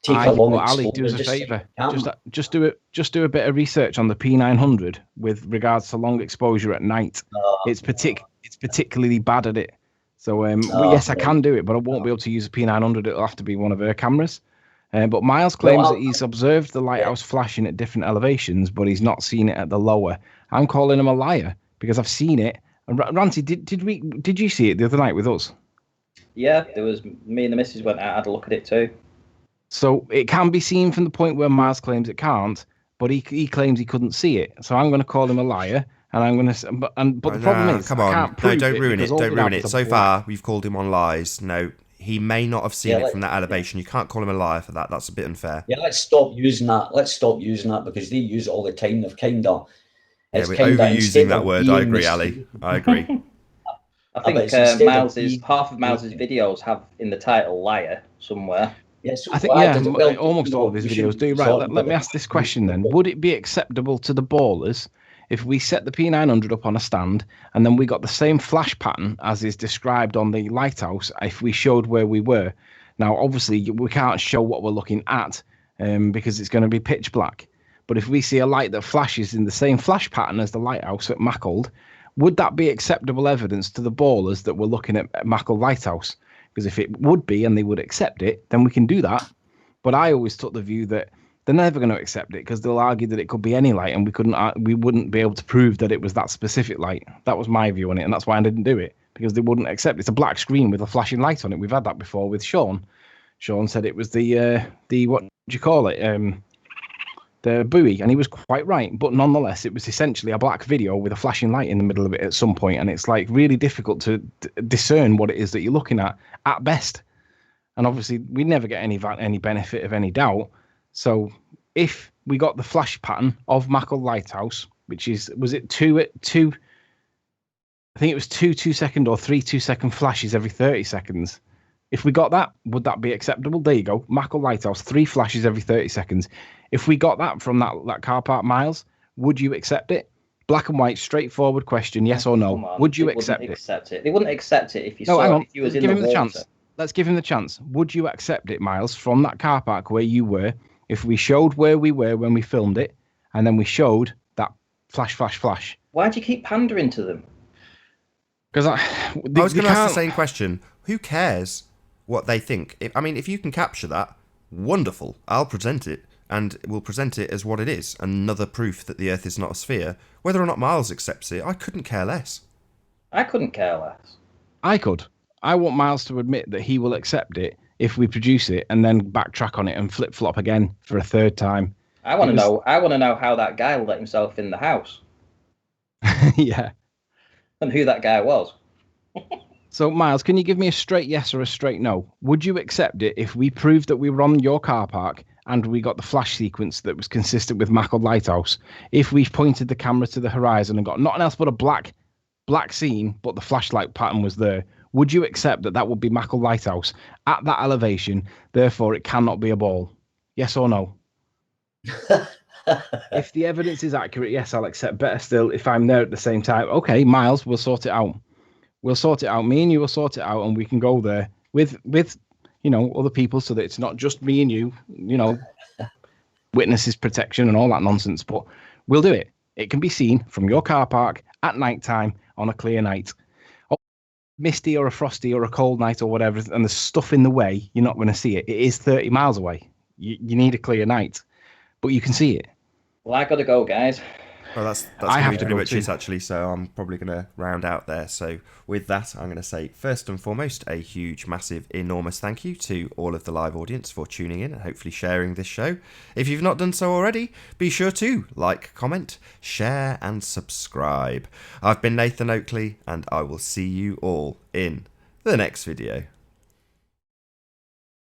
Take a long exposure. Ali, do us a favour. Just do a bit of research on the P900 with regards to long exposure at night. It's particularly bad at it. So yes, I can do it, but I won't be able to use a P900. It'll have to be one of her cameras. But Miles claims that he's observed the lighthouse flashing at different elevations, but he's not seen it at the lower. I'm calling him a liar because I've seen it. And Ranty, did you see it the other night with us? Yeah, there was me and the missus went out, had a look at it too. So it can be seen from the point where Miles claims it can't, but he claims he couldn't see it. So I'm going to call him a liar, and I'm going to. But the problem is, come on, don't ruin it. Don't ruin it. So black. far, we've called him on lies. No, he may not have seen it from that elevation. You can't call him a liar for that. That's a bit unfair. Yeah, let's stop using that. Because they use it all the time. They've kind of. Yeah, we're overusing that word. I agree, Ali. I agree. I think half of Miles's videos have in the title "liar" somewhere. Yeah, so I think almost all of his videos do. Right, let me ask this question then. Would it be acceptable to the ballers if we set the P900 up on a stand and then we got the same flash pattern as is described on the lighthouse if we showed where we were? Now, obviously, we can't show what we're looking at because it's going to be pitch black. But if we see a light that flashes in the same flash pattern as the lighthouse at Mackle, would that be acceptable evidence to the ballers that we're looking at Mackle Lighthouse? Because if it would be and they would accept it, then we can do that. But I always took the view that they're never going to accept it because they'll argue that it could be any light and we wouldn't be able to prove that it was that specific light. That was my view on it, and that's why I didn't do it, because they wouldn't accept it. It's a black screen with a flashing light on it. We've had that before with Sean. Sean said it was the what do you call it? The buoy, and he was quite right. But nonetheless, it was essentially a black video with a flashing light in the middle of it at some point, and it's like really difficult to discern what it is that you're looking at best. and obviously we never get any benefit of any doubt. So if we got the flash pattern of Mackle Lighthouse, which was it two? I think it was 2 2-second or 3 2-second flashes every 30 seconds. If we got that, would that be acceptable? There you go. Mackle Lighthouse, 3 flashes every 30 seconds. If we got that from that car park, Miles, would you accept it? Black and white, straightforward question, yes or no. Would you accept it? They wouldn't accept it if you No, hang on. if you was Let's in give the him the water. chance. Let's give him the chance. Would you accept it, Miles, from that car park where you were, if we showed where we were when we filmed it, and then we showed that flash, flash, flash? Why do you keep pandering to them? Because I was going to ask the same question. Who cares what they think? If you can capture that, wonderful. I'll present it, and we'll present it as what it is. Another proof that the Earth is not a sphere. Whether or not Miles accepts it, I couldn't care less. I couldn't care less. I could. I want Miles to admit that he will accept it if we produce it and then backtrack on it and flip-flop again for a third time. I want to know. I want to know how that guy let himself in the house. Yeah. And who that guy was. So, Miles, can you give me a straight yes or a straight no? Would you accept it if we proved that we were on your car park and we got the flash sequence that was consistent with Mackle Lighthouse? If we pointed the camera to the horizon and got nothing else but a black scene, but the flashlight pattern was there, would you accept that that would be Mackle Lighthouse at that elevation, therefore it cannot be a ball? Yes or no? If the evidence is accurate, yes, I'll accept. Better still, if I'm there at the same time, okay, Miles, we'll sort it out. We'll sort it out. Me and you will sort it out, and we can go there with other people, so that it's not just me and you. Witnesses protection and all that nonsense. But we'll do it. It can be seen from your car park at night time on a clear night. Misty or a frosty or a cold night or whatever, and there's stuff in the way, you're not going to see it. It is 30 miles away. You need a clear night, but you can see it. Well, I got to go, guys. Well, that's going to be pretty much it, actually, so I'm probably going to round out there. So with that, I'm going to say, first and foremost, a huge, massive, enormous thank you to all of the live audience for tuning in and hopefully sharing this show. If you've not done so already, be sure to like, comment, share, and subscribe. I've been Nathan Oakley, and I will see you all in the next video.